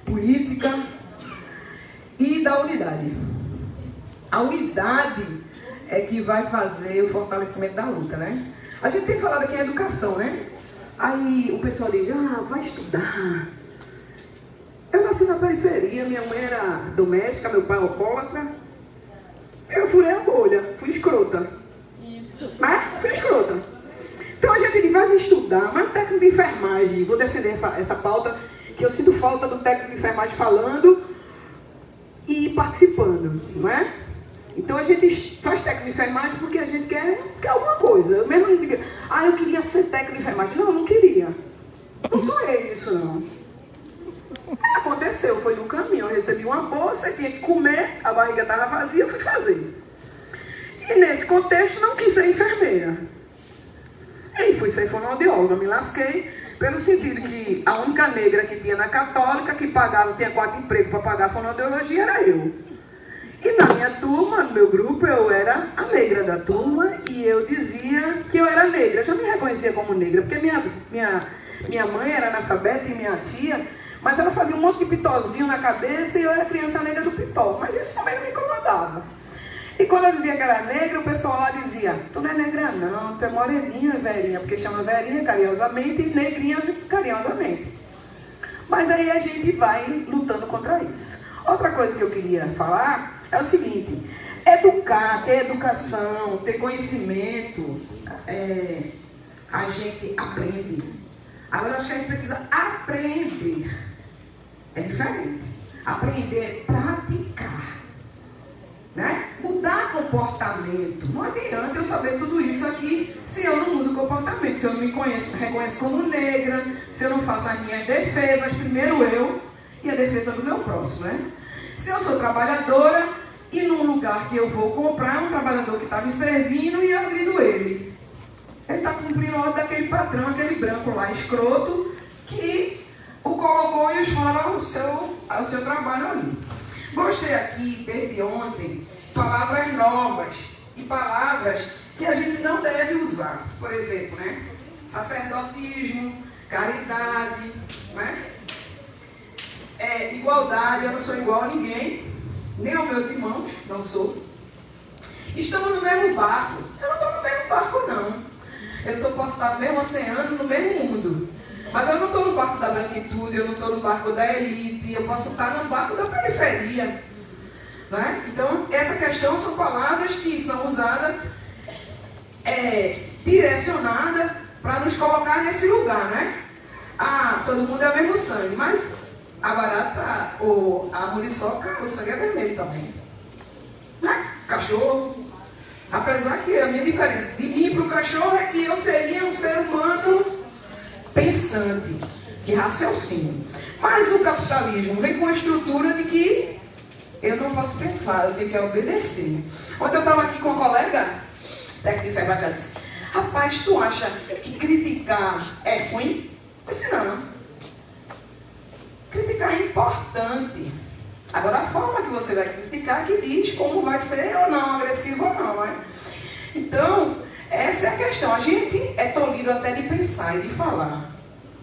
política e da unidade. A unidade é que vai fazer o fortalecimento da luta, né? A gente tem falado aqui em educação, né? Aí o pessoal diz, vai estudar. Eu nasci na periferia, minha mãe era doméstica, meu pai alcoólatra. Eu furei a bolha, fui escrota. Isso. Fui escrota. Então a gente diz, vai estudar, mas técnico de enfermagem, vou defender essa pauta, que eu sinto falta do técnico de enfermagem falando e participando, não é? Então a gente faz técnico de enfermagem porque a gente quer alguma coisa. Eu mesmo não digo, eu queria ser técnico de enfermagem. Não, eu não queria. Não sonhei nisso, não. Aconteceu, foi no caminho. Eu recebi uma bolsa, tinha que comer, a barriga estava vazia, eu fui fazer. E nesse contexto não quis ser enfermeira. Aí fui ser fonoaudióloga, me lasquei, pelo sentido que a única negra que tinha na Católica, que pagava, tinha 4 empregos para pagar a fonoaudiologia, era eu. E na minha turma, no meu grupo, eu era a negra da turma e eu dizia que eu era negra. Eu já me reconhecia como negra, porque minha mãe era analfabeta e minha tia Mas ela fazia um monte de pitozinho na cabeça e eu era criança negra do pitó. Mas isso também me incomodava. E quando eu dizia que era negra, o pessoal lá dizia, tu não é negra não, tu é moreninha, velhinha, porque chama velhinha carinhosamente e negrinha carinhosamente. Mas aí a gente vai lutando contra isso. Outra coisa que eu queria falar é o seguinte, educar, ter educação, ter conhecimento, a gente aprende. Agora eu acho que a gente precisa aprender. É diferente. Aprender é praticar. Né? Mudar comportamento. Não adianta eu saber tudo isso aqui se eu não mudo comportamento, se eu não me reconheço como negra, se eu não faço as minhas defesas, primeiro eu e a defesa do meu próximo. Né? Se eu sou trabalhadora e num lugar que eu vou comprar, um trabalhador que está me servindo e eu agrido ele. Ele está cumprindo a ordem daquele patrão, aquele branco lá, escroto, que o colocou e explora o seu trabalho ali. Gostei aqui, desde ontem, palavras novas e palavras que a gente não deve usar. Por exemplo, né? Sacerdotismo, caridade, né? Igualdade, eu não sou igual a ninguém, nem aos meus irmãos, não sou. Estamos no mesmo barco. Eu não estou no mesmo barco, não. Posso estar no mesmo oceano, no mesmo mundo. Mas eu não estou no barco da branquitude, eu não estou no barco da elite, eu posso estar no barco da periferia. Né? Então, essa questão são palavras que são usadas, direcionadas para nos colocar nesse lugar. Né? Todo mundo é o mesmo sangue, mas a barata ou a muriçoca, o sangue é vermelho também. Né? Cachorro. Apesar que a minha diferença de mim para o cachorro é que eu seria um ser humano pensante, de raciocínio. Mas o capitalismo vem com a estrutura de que eu não posso pensar, eu tenho que obedecer. Ontem eu estava aqui com uma colega, técnica de enfermagem, ela disse, rapaz, tu acha que criticar é ruim? Eu disse, não. Criticar é importante. Agora, a forma que você vai criticar que diz como vai ser ou não, agressivo ou não. Né? Então, essa é a questão. A gente é tolhido até de pensar e de falar.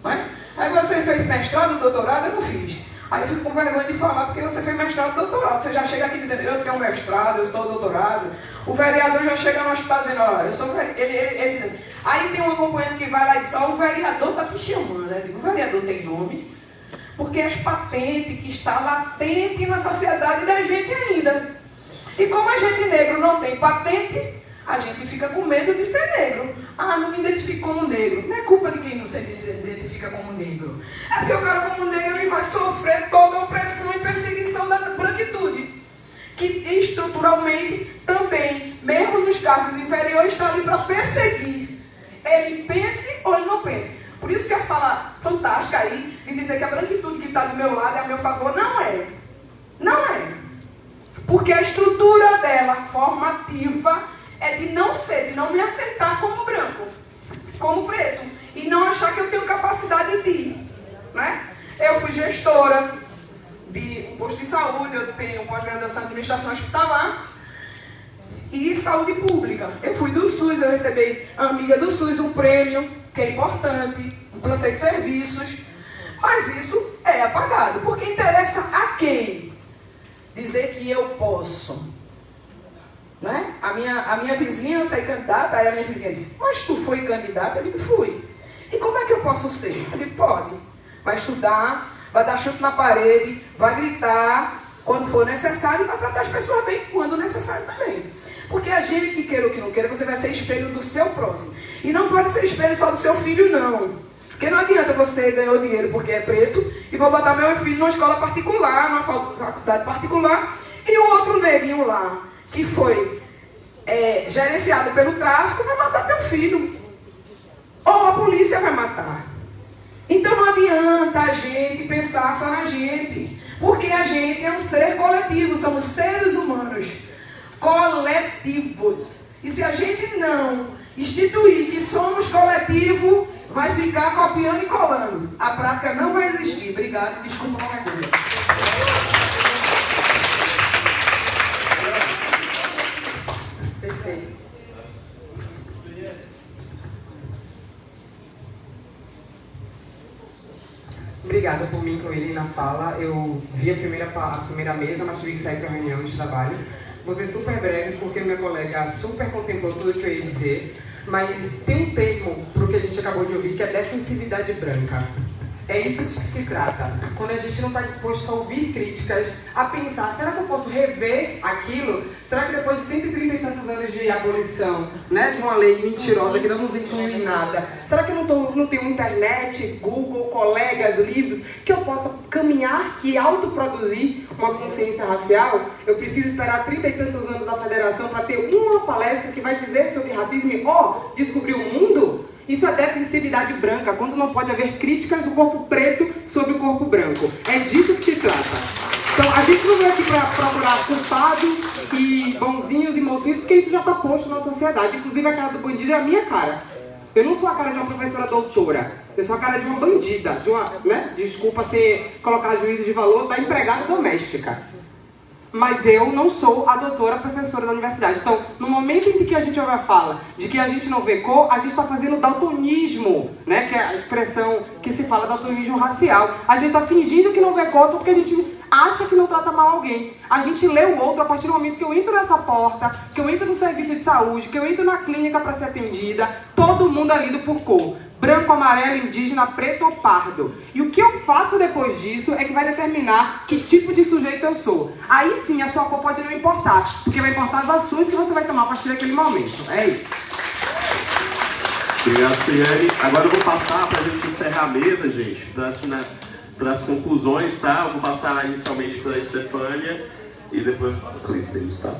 Né? Aí você fez mestrado, doutorado, eu não fiz. Aí eu fico com vergonha de falar porque você fez mestrado e doutorado. Você já chega aqui dizendo, eu tenho mestrado, eu estou doutorado. O vereador já chega no hospital dizendo, olha, eu sou ele. Aí tem uma companheira que vai lá e diz, ó, o vereador está te chamando. Né? O vereador tem nome. Porque as patentes que está latente na sociedade da gente ainda. E como a gente negro não tem patente, a gente fica com medo de ser negro. Não me identifico como negro. Não é culpa de quem não se identifica como negro. É porque o cara como negro ele vai sofrer toda a opressão e perseguição da branquitude. Que estruturalmente também, mesmo nos cargos inferiores, está ali para perseguir. Ele pense ou ele não pense. Por isso que a fala fantástica aí, de dizer que a branquitude que está do meu lado é a meu favor, não é. Não é. Porque a estrutura dela, formativa, é de não ser, de não me aceitar como branco, como preto. E não achar que eu tenho capacidade de ir. Né? Eu fui gestora de um posto de saúde, eu tenho pós-graduação em administração hospitalar e saúde pública. Eu fui do SUS, eu recebi, amiga do SUS, um prêmio, que é importante, implantei serviços, mas isso é apagado, porque interessa a quem dizer que eu posso. Né? A minha vizinha, eu saí candidata, aí a minha vizinha disse, mas tu foi candidata? Eu digo, fui. E como é que eu posso ser? Eu digo, pode. Vai estudar, vai dar chute na parede, vai gritar quando for necessário e vai tratar as pessoas bem quando necessário também. Porque a gente, que queira ou que não queira, você vai ser espelho do seu próximo. E não pode ser espelho só do seu filho, não. Porque não adianta você ganhar dinheiro porque é preto e vou botar meu filho numa escola particular, numa faculdade particular, e o outro neguinho lá, que foi gerenciado pelo tráfico, vai matar teu filho. Ou a polícia vai matar. Então não adianta a gente pensar só na gente. Porque a gente é um ser coletivo, somos seres humanos coletivos. E se a gente não instituir que somos coletivo, vai ficar copiando e colando. A prática não vai existir. Obrigada, desculpa qualquer coisa. Perfeito. Obrigada. obrigada por me incluírem na fala. Eu vi a primeira mesa, mas tive que sair para a reunião de trabalho. Vou ser super breve, porque minha colega super contemplou tudo que eu ia dizer. Mas tem um termo para o que a gente acabou de ouvir, que é defensividade branca. É isso que se trata. Quando a gente não está disposto a ouvir críticas, a pensar, será que eu posso rever aquilo? Será que depois de 130 e tantos anos de abolição, né, de uma lei mentirosa que não nos inclui em nada, será que eu não tenho internet, Google, colegas, livros, que eu possa caminhar e autoproduzir uma consciência racial? Eu preciso esperar 30 e tantos anos da federação para ter uma palestra que vai dizer sobre racismo e, descobrir o mundo? Isso é defensividade branca, quando não pode haver críticas do corpo preto sobre o corpo branco. É disso que se trata. Então, a gente não veio aqui para procurar culpados e bonzinhos e mocinhos, porque isso já está posto na sociedade. Inclusive, a cara do bandido é a minha cara. Eu não sou a cara de uma professora doutora. Eu sou a cara de uma bandida, de uma, desculpa colocar juízo de valor, da empregada doméstica. Mas eu não sou a doutora professora da universidade. Então, no momento em que a gente ouve a fala de que a gente não vê cor, a gente está fazendo daltonismo, né? Que é a expressão que se fala daltonismo racial. A gente está fingindo que não vê cor só porque a gente acha que não trata mal alguém. A gente lê o outro a partir do momento que eu entro nessa porta, que eu entro no serviço de saúde, que eu entro na clínica para ser atendida, todo mundo é lido por cor. Branco, amarelo, indígena, preto ou pardo. E o que eu faço depois disso é que vai determinar que tipo de sujeito eu sou. Aí sim, a sua cor pode não importar, porque vai importar as ações que você vai tomar a partir daquele momento. É isso. Obrigado, Ciane. Agora eu vou passar para a gente encerrar a mesa, gente, para as conclusões, tá? Eu vou passar inicialmente para a Estefânia e depois para a Clístenes, tá?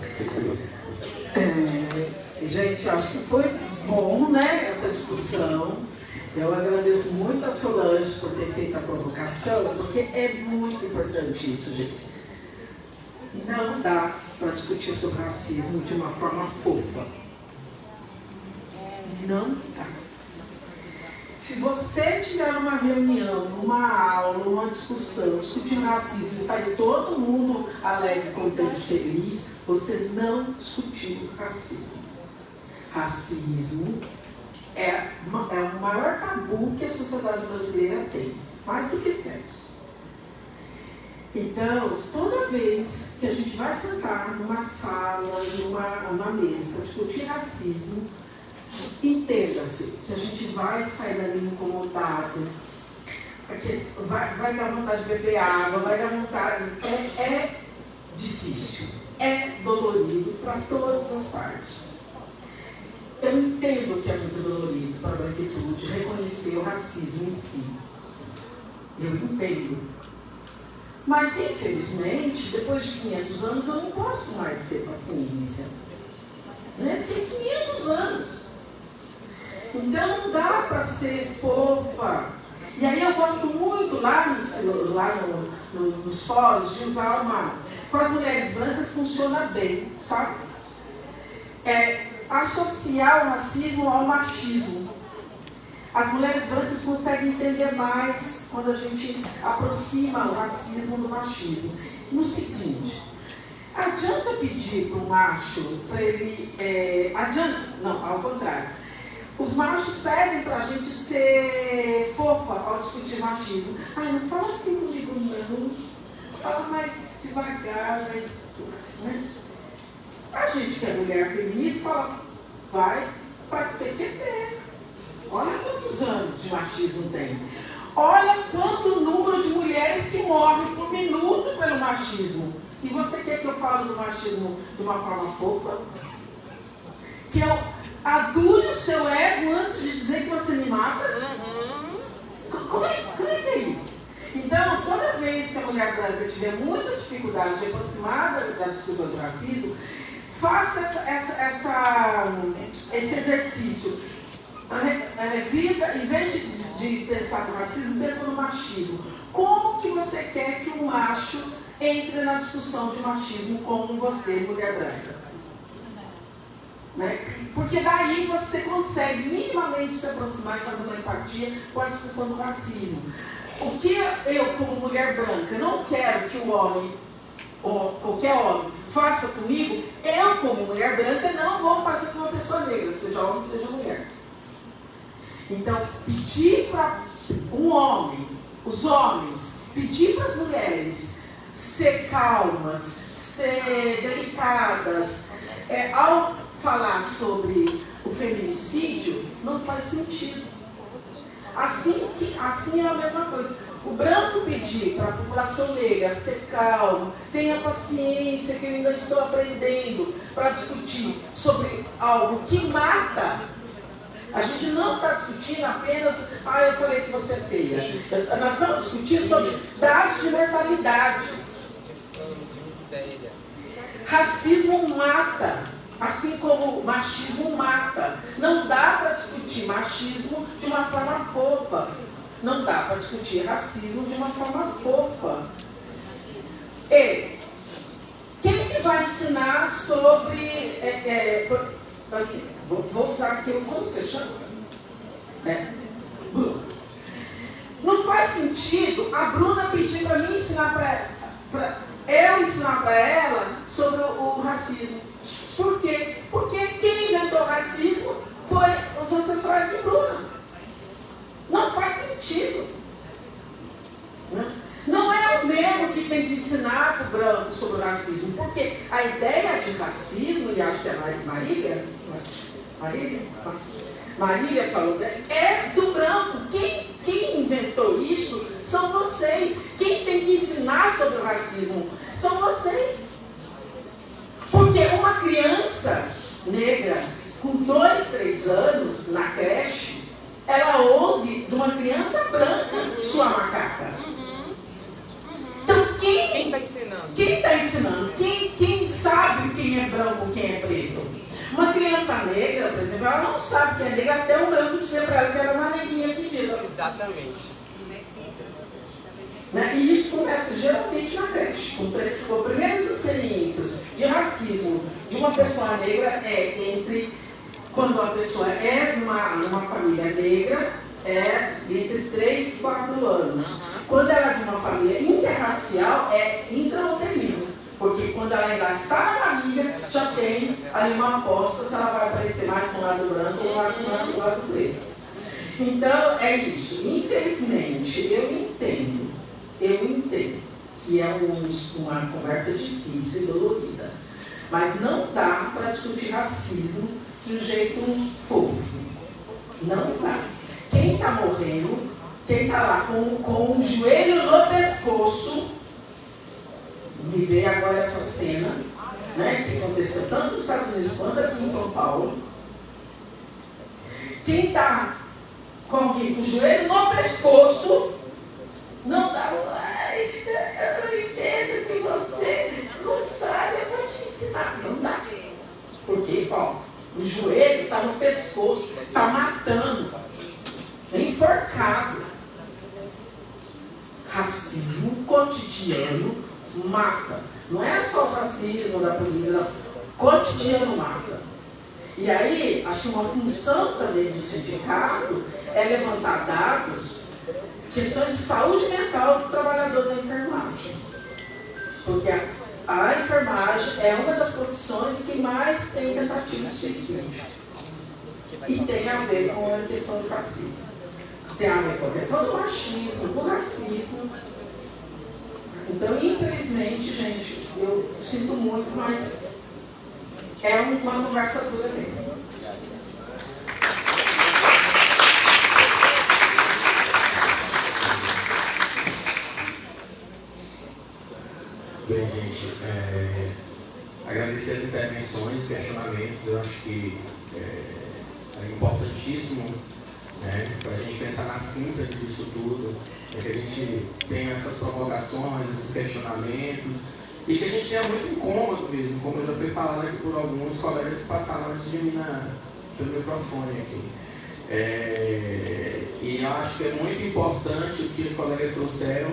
Gente, acho que foi bom, né, essa discussão. Eu agradeço muito a Solange por ter feito a provocação, porque é muito importante isso, gente. Não dá para discutir sobre racismo de uma forma fofa. Não dá. Se você tiver uma reunião, uma aula, uma discussão, discutindo racismo e sair todo mundo alegre, contente, feliz, você não discutiu racismo. Racismo é o maior tabu que a sociedade brasileira tem, mais do que sexo. Então, toda vez que a gente vai sentar numa sala, numa mesa, para discutir racismo, entenda-se que a gente vai sair dali incomodado, vai dar vontade de beber água, vai dar vontade. É difícil, é dolorido para todas as partes. Eu entendo que é muito dolorido para a branquitude reconhecer o racismo em si. Eu entendo. Mas, infelizmente, depois de 500 anos, eu não posso mais ter paciência. Né? Tem 500 anos. Então, não dá para ser fofa. E aí eu gosto muito, lá nos fóruns, de usar com as mulheres brancas funciona bem, sabe? Associar o racismo ao machismo. As mulheres brancas conseguem entender mais quando a gente aproxima o racismo do machismo. No seguinte, adianta pedir para o macho, para ele... Não, ao contrário. Os machos pedem para a gente ser fofa ao discutir machismo. Não fala assim comigo, não. Fala mais devagar, mais... Né? A gente que é mulher feminista fala, vai para TQP. Olha quantos anos de machismo tem. Olha quanto número de mulheres que morrem por minuto pelo machismo. E você quer que eu fale do machismo de uma forma fofa? Que eu adule o seu ego antes de dizer que você me mata? Como é que é isso? Então, toda vez que a mulher branca tiver muita dificuldade de aproximar da discussão do racismo, faça esse exercício. Em vez de pensar no racismo, pensa no machismo. Como que você quer que um macho entre na discussão de machismo como você, mulher branca? Né? Porque daí você consegue minimamente se aproximar e fazer uma empatia com a discussão do racismo. O que eu, como mulher branca, não quero que o homem, ou qualquer homem, faça comigo, eu, como mulher branca, não vou fazer com uma pessoa negra, seja homem, seja mulher. Então, pedir para um homem os homens, pedir para as mulheres ser calmas, ser delicadas, ao falar sobre o feminicídio, não faz sentido. Assim é a mesma coisa. O branco pedir para a população negra ser calma, tenha paciência que eu ainda estou aprendendo, para discutir sobre algo que mata. A gente não está discutindo apenas, eu falei que você é feia. Nós estamos discutindo sobre dados de mortalidade. Racismo mata, assim como machismo mata. Não dá para discutir machismo de uma forma fofa. Não dá para discutir racismo de uma forma fofa. E quem que vai ensinar sobre... assim, vou usar aqui, como você chama? Bruna. Não faz sentido a Bruna pedir para mim ensinar eu ensinar para ela sobre o racismo. Por quê? Porque quem inventou o racismo foi os ancestrais de Bruna. Não faz sentido. Não é o negro que tem que ensinar para o branco sobre o racismo, porque a ideia de racismo, e acho que é Marília falou, é do branco. Quem inventou isso são vocês. Quem tem que ensinar sobre o racismo são vocês. Porque uma criança negra com 2, 3 anos na creche, ela ouve de uma criança branca sua macaca. Então quem está ensinando? Quem está ensinando? Quem sabe quem é branco, quem é preto? Uma criança negra, por exemplo, ela não sabe que é negra até um branco dizer para ela que ela é uma neguinha pedida. Exatamente. E isso começa geralmente na creche. As primeiras experiências de racismo de uma pessoa negra entre quando a pessoa é uma família negra, entre 3 e 4 anos. Quando ela é de uma família interracial, é intrauterino. Porque quando ela ainda está na barriga, já tem ali uma aposta se ela vai aparecer mais no lado branco ou mais no lado preto. Então, é isso. Infelizmente, eu entendo que é uma conversa difícil e dolorida. Mas não dá para discutir racismo de um jeito fofo. Não dá. Quem está morrendo, quem está lá com o joelho no pescoço, me veio agora essa cena, que aconteceu tanto nos Estados Unidos quanto aqui em São Paulo. Quem está com alguém com o joelho no pescoço, não dá. Eu não entendo que você não sabe, eu vou te ensinar. Não dá. Porque, o joelho está no pescoço, está matando, é enforcado. Racismo cotidiano mata. Não é só o racismo da polícia, cotidiano mata. E aí, acho que uma função também do sindicato é levantar dados, questões de saúde mental do trabalhador da enfermagem. Porque a enfermagem é uma das profissões que mais tem tentativa de suicídio. E tem a ver com a questão do racismo. Tem a ver com a questão do machismo, do racismo. Então, infelizmente, gente, eu sinto muito, mas é uma conversa dura mesmo. Bem, gente, agradecer as intervenções, questionamentos, eu acho que é importantíssimo, para a gente pensar na síntese disso tudo, que a gente tenha essas provocações, esses questionamentos, e que a gente tenha muito incômodo mesmo, como já foi falado aqui por alguns colegas que passaram antes de mim pelo microfone aqui. E eu acho que é muito importante o que os colegas trouxeram,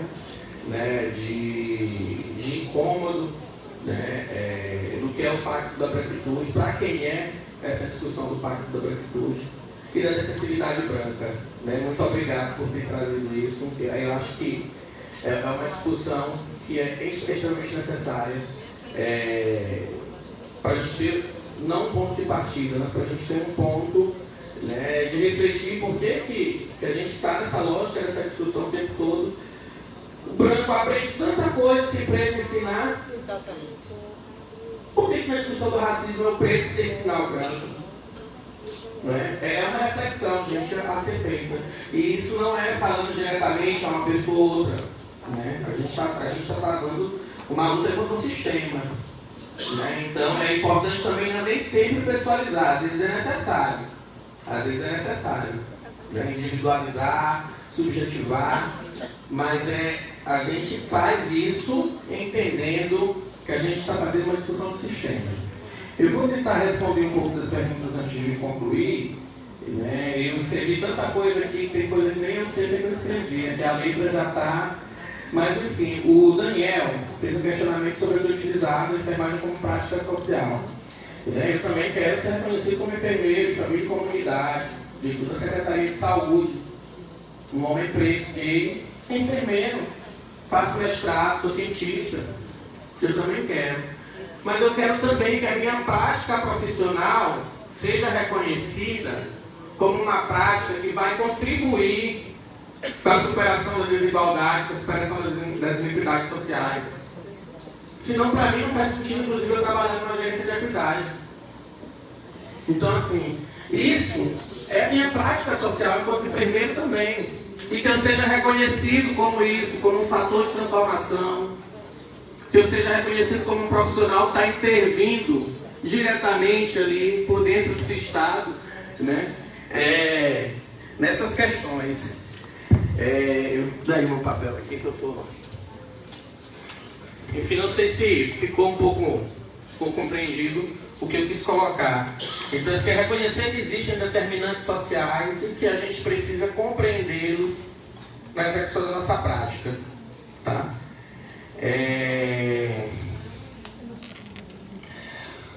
de incômodo, do que é o Pacto da Branquitude, para quem é essa discussão do Pacto da Branquitude e da defensividade branca. Muito obrigado por ter trazido isso, porque eu acho que é uma discussão que é extremamente necessária para a gente ter, não um ponto de partida, mas para a gente ter um ponto de refletir por que a gente está nessa lógica dessa discussão o tempo todo O branco aprende tanta coisa sem preto ensinar. Exatamente. Por que na discussão do racismo é o preto que tem que ensinar o branco? Não é? É uma reflexão, gente, a ser feita. E isso não é falando diretamente a uma pessoa ou outra. Né? A gente está tratando uma luta contra o sistema. Né? Então é importante também não nem sempre pessoalizar, às vezes é necessário. Às vezes é necessário. Né? Individualizar, subjetivar, mas a gente faz isso entendendo que a gente está fazendo uma discussão do sistema. Eu vou tentar responder um pouco das perguntas antes de concluir. Né? Eu escrevi tanta coisa aqui, tem coisa que nem eu sei que eu escrevi, né? Que a letra já está. Mas enfim, o Daniel fez um questionamento sobre o utilizado a enfermagem como prática social. Eu também quero ser reconhecido como enfermeiro, família e comunidade, estudo da Secretaria de Saúde, um homem preto, gay, enfermeiro, faço mestrado, sou cientista, eu também quero. Mas eu quero também que a minha prática profissional seja reconhecida como uma prática que vai contribuir para a superação da desigualdade, para a superação das iniquidades sociais. Senão, para mim, não faz sentido, inclusive, eu trabalhar numa agência de equidade. Então, assim, isso é a minha prática social enquanto enfermeiro também. E que eu seja reconhecido como isso, como um fator de transformação. Que eu seja reconhecido como um profissional que está intervindo diretamente ali, por dentro do Estado, né? Nessas questões. Eu daí meu papel aqui que eu estou. Enfim, não sei se ficou compreendido o que eu quis colocar. Então, é reconhecer que existem determinantes sociais e que a gente precisa compreendê-los na execução da nossa prática. Tá?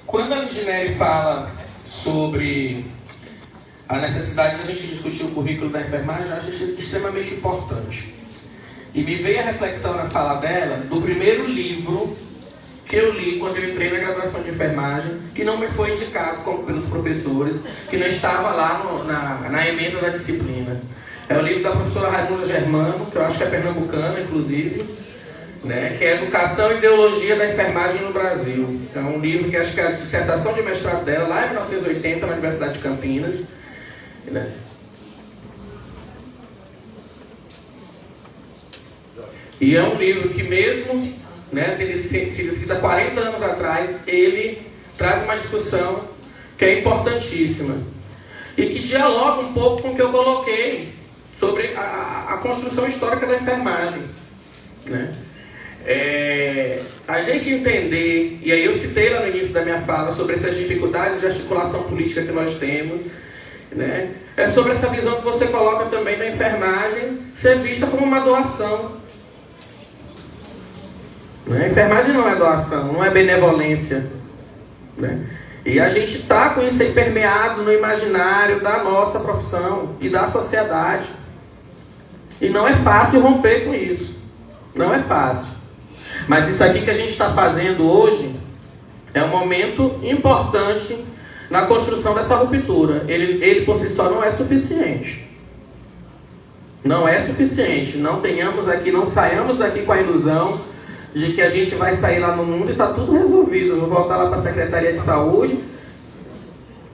Quando a Midineri fala sobre a necessidade de a gente discutir o currículo da enfermagem, eu acho isso extremamente importante. E me veio a reflexão na fala dela do primeiro livro que eu li quando eu entrei na graduação de enfermagem, que não me foi indicado pelos professores, que não estava lá na emenda da disciplina. É o livro da professora Raimunda Germano, que eu acho que é pernambucana, inclusive, né, que é Educação e Ideologia da Enfermagem no Brasil. É um livro que acho que é a dissertação de mestrado dela, lá em 1980, na Universidade de Campinas. Né? E é um livro que mesmo, né, tendo sido escrito há 40 anos atrás, ele traz uma discussão que é importantíssima e que dialoga um pouco com o que eu coloquei sobre a construção histórica da enfermagem. Né? A gente entender, e aí eu citei lá no início da minha fala sobre essas dificuldades de articulação política que nós temos, né? É sobre essa visão que você coloca também da enfermagem ser vista como uma doação. Né? A enfermagem não é doação, não é benevolência. Né? E a gente está com isso aí permeado no imaginário da nossa profissão e da sociedade. E não é fácil romper com isso. Não é fácil. Mas isso aqui que a gente está fazendo hoje é um momento importante na construção dessa ruptura. Ele por si só não é suficiente. Não é suficiente. Não saiamos daqui com a ilusão de que a gente vai sair lá no mundo e está tudo resolvido. Eu vou voltar lá para a Secretaria de Saúde,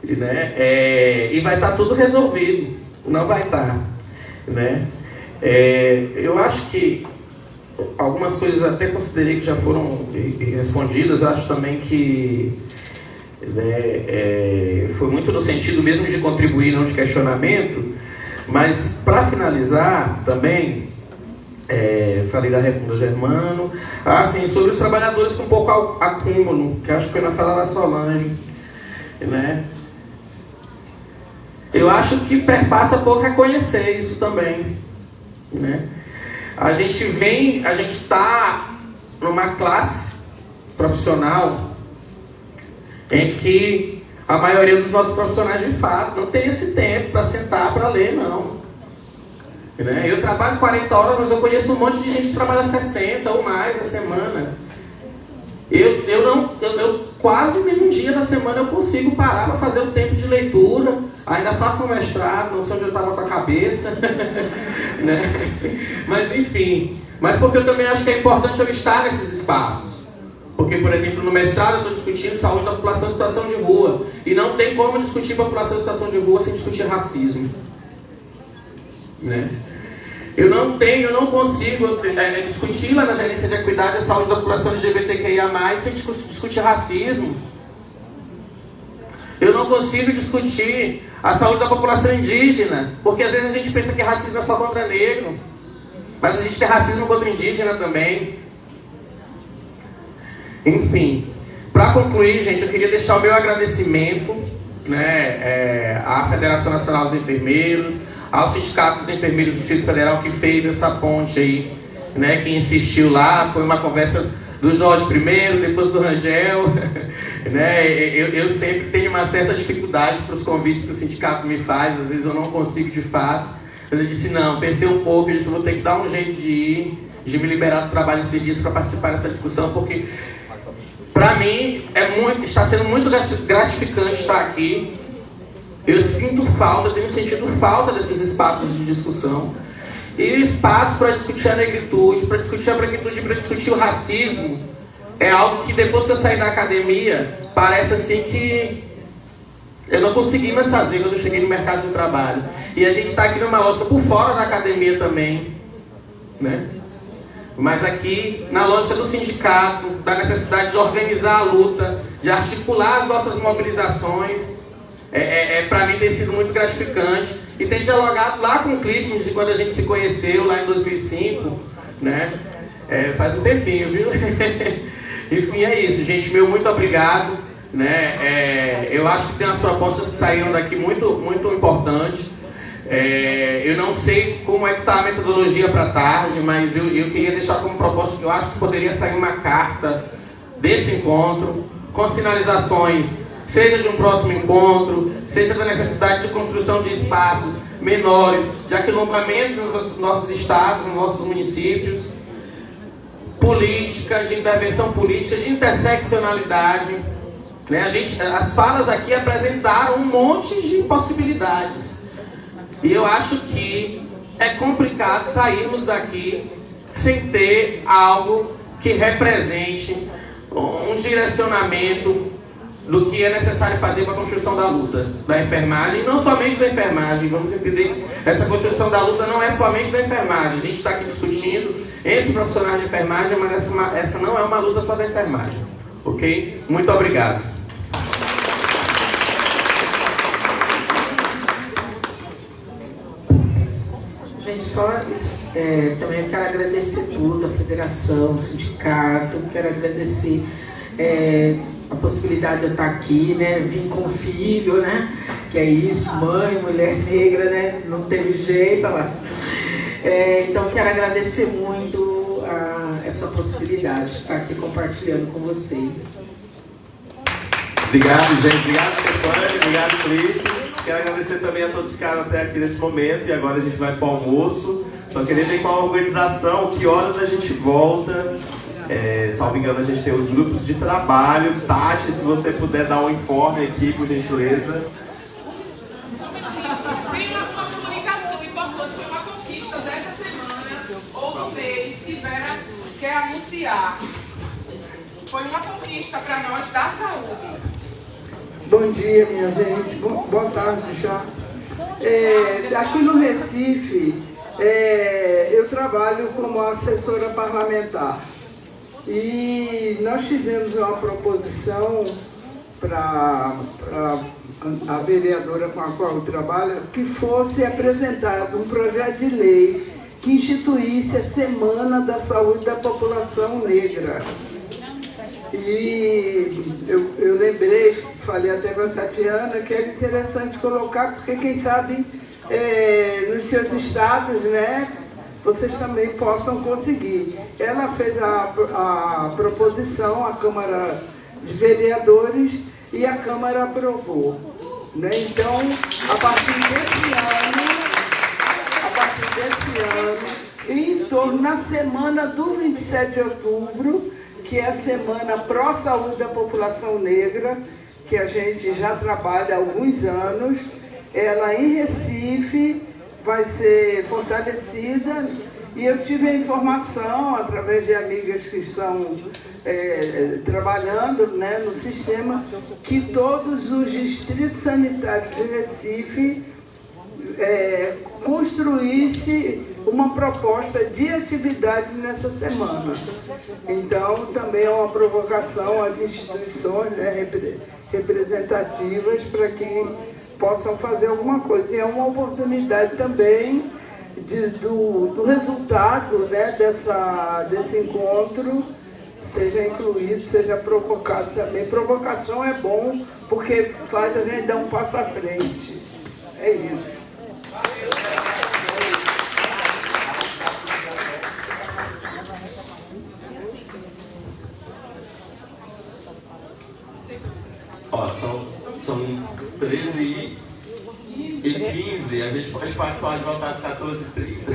né? E vai estar tudo resolvido. Não vai estar. Né? Eu acho que algumas coisas até considerei que já foram respondidas. Acho também que foi muito no sentido mesmo de contribuir, não de questionamento. Mas para finalizar também, falei da Raimunda Germano, assim, sobre os trabalhadores com pouco acúmulo, que acho que foi na fala da Solange, né? Eu acho que perpassa por reconhecer isso também, né? A gente está numa classe profissional em que a maioria dos nossos profissionais de fato não tem esse tempo para sentar para ler, não. Né? Eu trabalho 40 horas, mas eu conheço um monte de gente que trabalha 60 ou mais a semana. Eu quase nenhum dia da semana eu consigo parar para fazer o tempo de leitura. Ainda faço um mestrado, não sei onde eu estava com a cabeça. Né? Mas enfim, mas porque eu também acho que é importante eu estar nesses espaços. Porque, por exemplo, no mestrado eu estou discutindo saúde da população em situação de rua. E não tem como discutir população em situação de rua sem discutir racismo. Né? Eu não consigo discutir lá na gerência de equidade a saúde da população LGBTQIA+, sem discutir racismo. Eu não consigo discutir a saúde da população indígena, porque às vezes a gente pensa que racismo é só contra negro, mas a gente tem racismo contra indígena também. Enfim, para concluir, gente, eu queria deixar o meu agradecimento, né, à Federação Nacional dos Enfermeiros, ao Sindicato dos Enfermeiros do Distrito Federal que fez essa ponte aí, né, que insistiu lá. Foi uma conversa do Jorge primeiro, depois do Rangel. Né, eu sempre tenho uma certa dificuldade para os convites que o sindicato me faz, às vezes eu não consigo de fato. Mas eu disse, não, pensei um pouco, eu disse, vou ter que dar um jeito de ir, de me liberar do trabalho esses dias para participar dessa discussão, porque para mim está sendo muito gratificante estar aqui. Eu sinto falta, tenho sentido falta desses espaços de discussão. E espaço para discutir a negritude, para discutir a branquitude, para discutir o racismo, é algo que depois que eu saí da academia, parece assim que eu não consegui mais fazer quando eu cheguei no mercado de trabalho. E a gente está aqui numa lógica por fora da academia também, né? Mas aqui, na lógica do sindicato, da necessidade de organizar a luta, de articular as nossas mobilizações, para mim tem sido muito gratificante. E tem dialogado lá com o Clístenes, de quando a gente se conheceu, lá em 2005, né? Faz um tempinho, viu? Enfim, é isso, gente. Meu muito obrigado. Né? Eu acho que tem umas propostas que saíram daqui muito, muito importantes. Eu não sei como é que está a metodologia para tarde, mas eu queria deixar como proposta que eu acho que poderia sair uma carta desse encontro, com sinalizações, seja de um próximo encontro, seja da necessidade de construção de espaços menores, de aquilombamento nos nossos estados, nos nossos municípios, política, de intervenção política, de interseccionalidade. Né? As falas aqui apresentaram um monte de possibilidades. E eu acho que é complicado sairmos daqui sem ter algo que represente um direcionamento do que é necessário fazer para a construção da luta da enfermagem, não somente da enfermagem. Vamos entender, essa construção da luta não é somente da enfermagem. A gente está aqui discutindo entre profissionais de enfermagem, mas essa não é uma luta só da enfermagem. Ok? Muito obrigado. Gente, também quero agradecer tudo, a federação, o sindicato, quero agradecer a possibilidade de eu estar aqui, né? Vim com o filho, né? Que é isso, mãe, mulher negra, né? Não teve jeito, lá. Então quero agradecer muito essa possibilidade de estar aqui compartilhando com vocês. Obrigado, gente. Obrigado, Stefane. Obrigado, Clístenes. Quero agradecer também a todos que ficaram até aqui nesse momento. E agora a gente vai para o almoço. Só queria ver qual a organização, que horas a gente volta. Salvo engano, a gente tem os grupos de trabalho. Tati, se você puder dar um informe aqui, por gentileza. Tem uma comunicação importante, foi uma conquista dessa semana, ou do mês, que Vera quer anunciar. Foi uma conquista para nós da saúde. Bom dia, minha gente. Boa tarde, já. Aqui no Recife, eu trabalho como assessora parlamentar. E nós fizemos uma proposição para a vereadora com a qual eu trabalho, que fosse apresentado um projeto de lei que instituísse a Semana da Saúde da População Negra. E eu lembrei, falei até para a Tatiana, que era interessante colocar, porque quem sabe nos seus estados, né, vocês também possam conseguir. Ela fez a proposição, a Câmara de Vereadores, e a Câmara aprovou. Né? Então, a partir desse ano, em torno, na semana do 27 de outubro, que é a Semana Pró-Saúde da População Negra, que a gente já trabalha há alguns anos, ela em Recife vai ser fortalecida E eu tive a informação, através de amigas que estão trabalhando, né, no sistema, que todos os distritos sanitários de Recife construísse uma proposta de atividades nessa semana. Então, também é uma provocação às instituições, né, representativas para que possam fazer alguma coisa. E é uma oportunidade também do resultado, né, desse encontro seja incluído, seja provocado também. Provocação é bom porque faz a gente dar um passo à frente. É isso. Ó, são 13h15, a gente pode voltar às 14h30.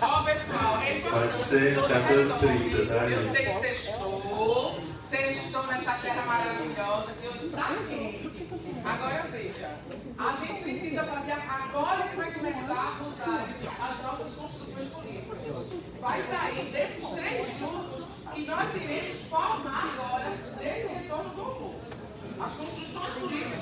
Ó, pessoal, Pode ser 14h30, tá? Eu sei que sextou nessa terra maravilhosa que hoje está quente. Agora veja, a gente precisa fazer agora que vai começar a usar as nossas construções políticas. Vai sair desses 3 grupos que nós iremos formar agora nesse retorno do almoço. As construções políticas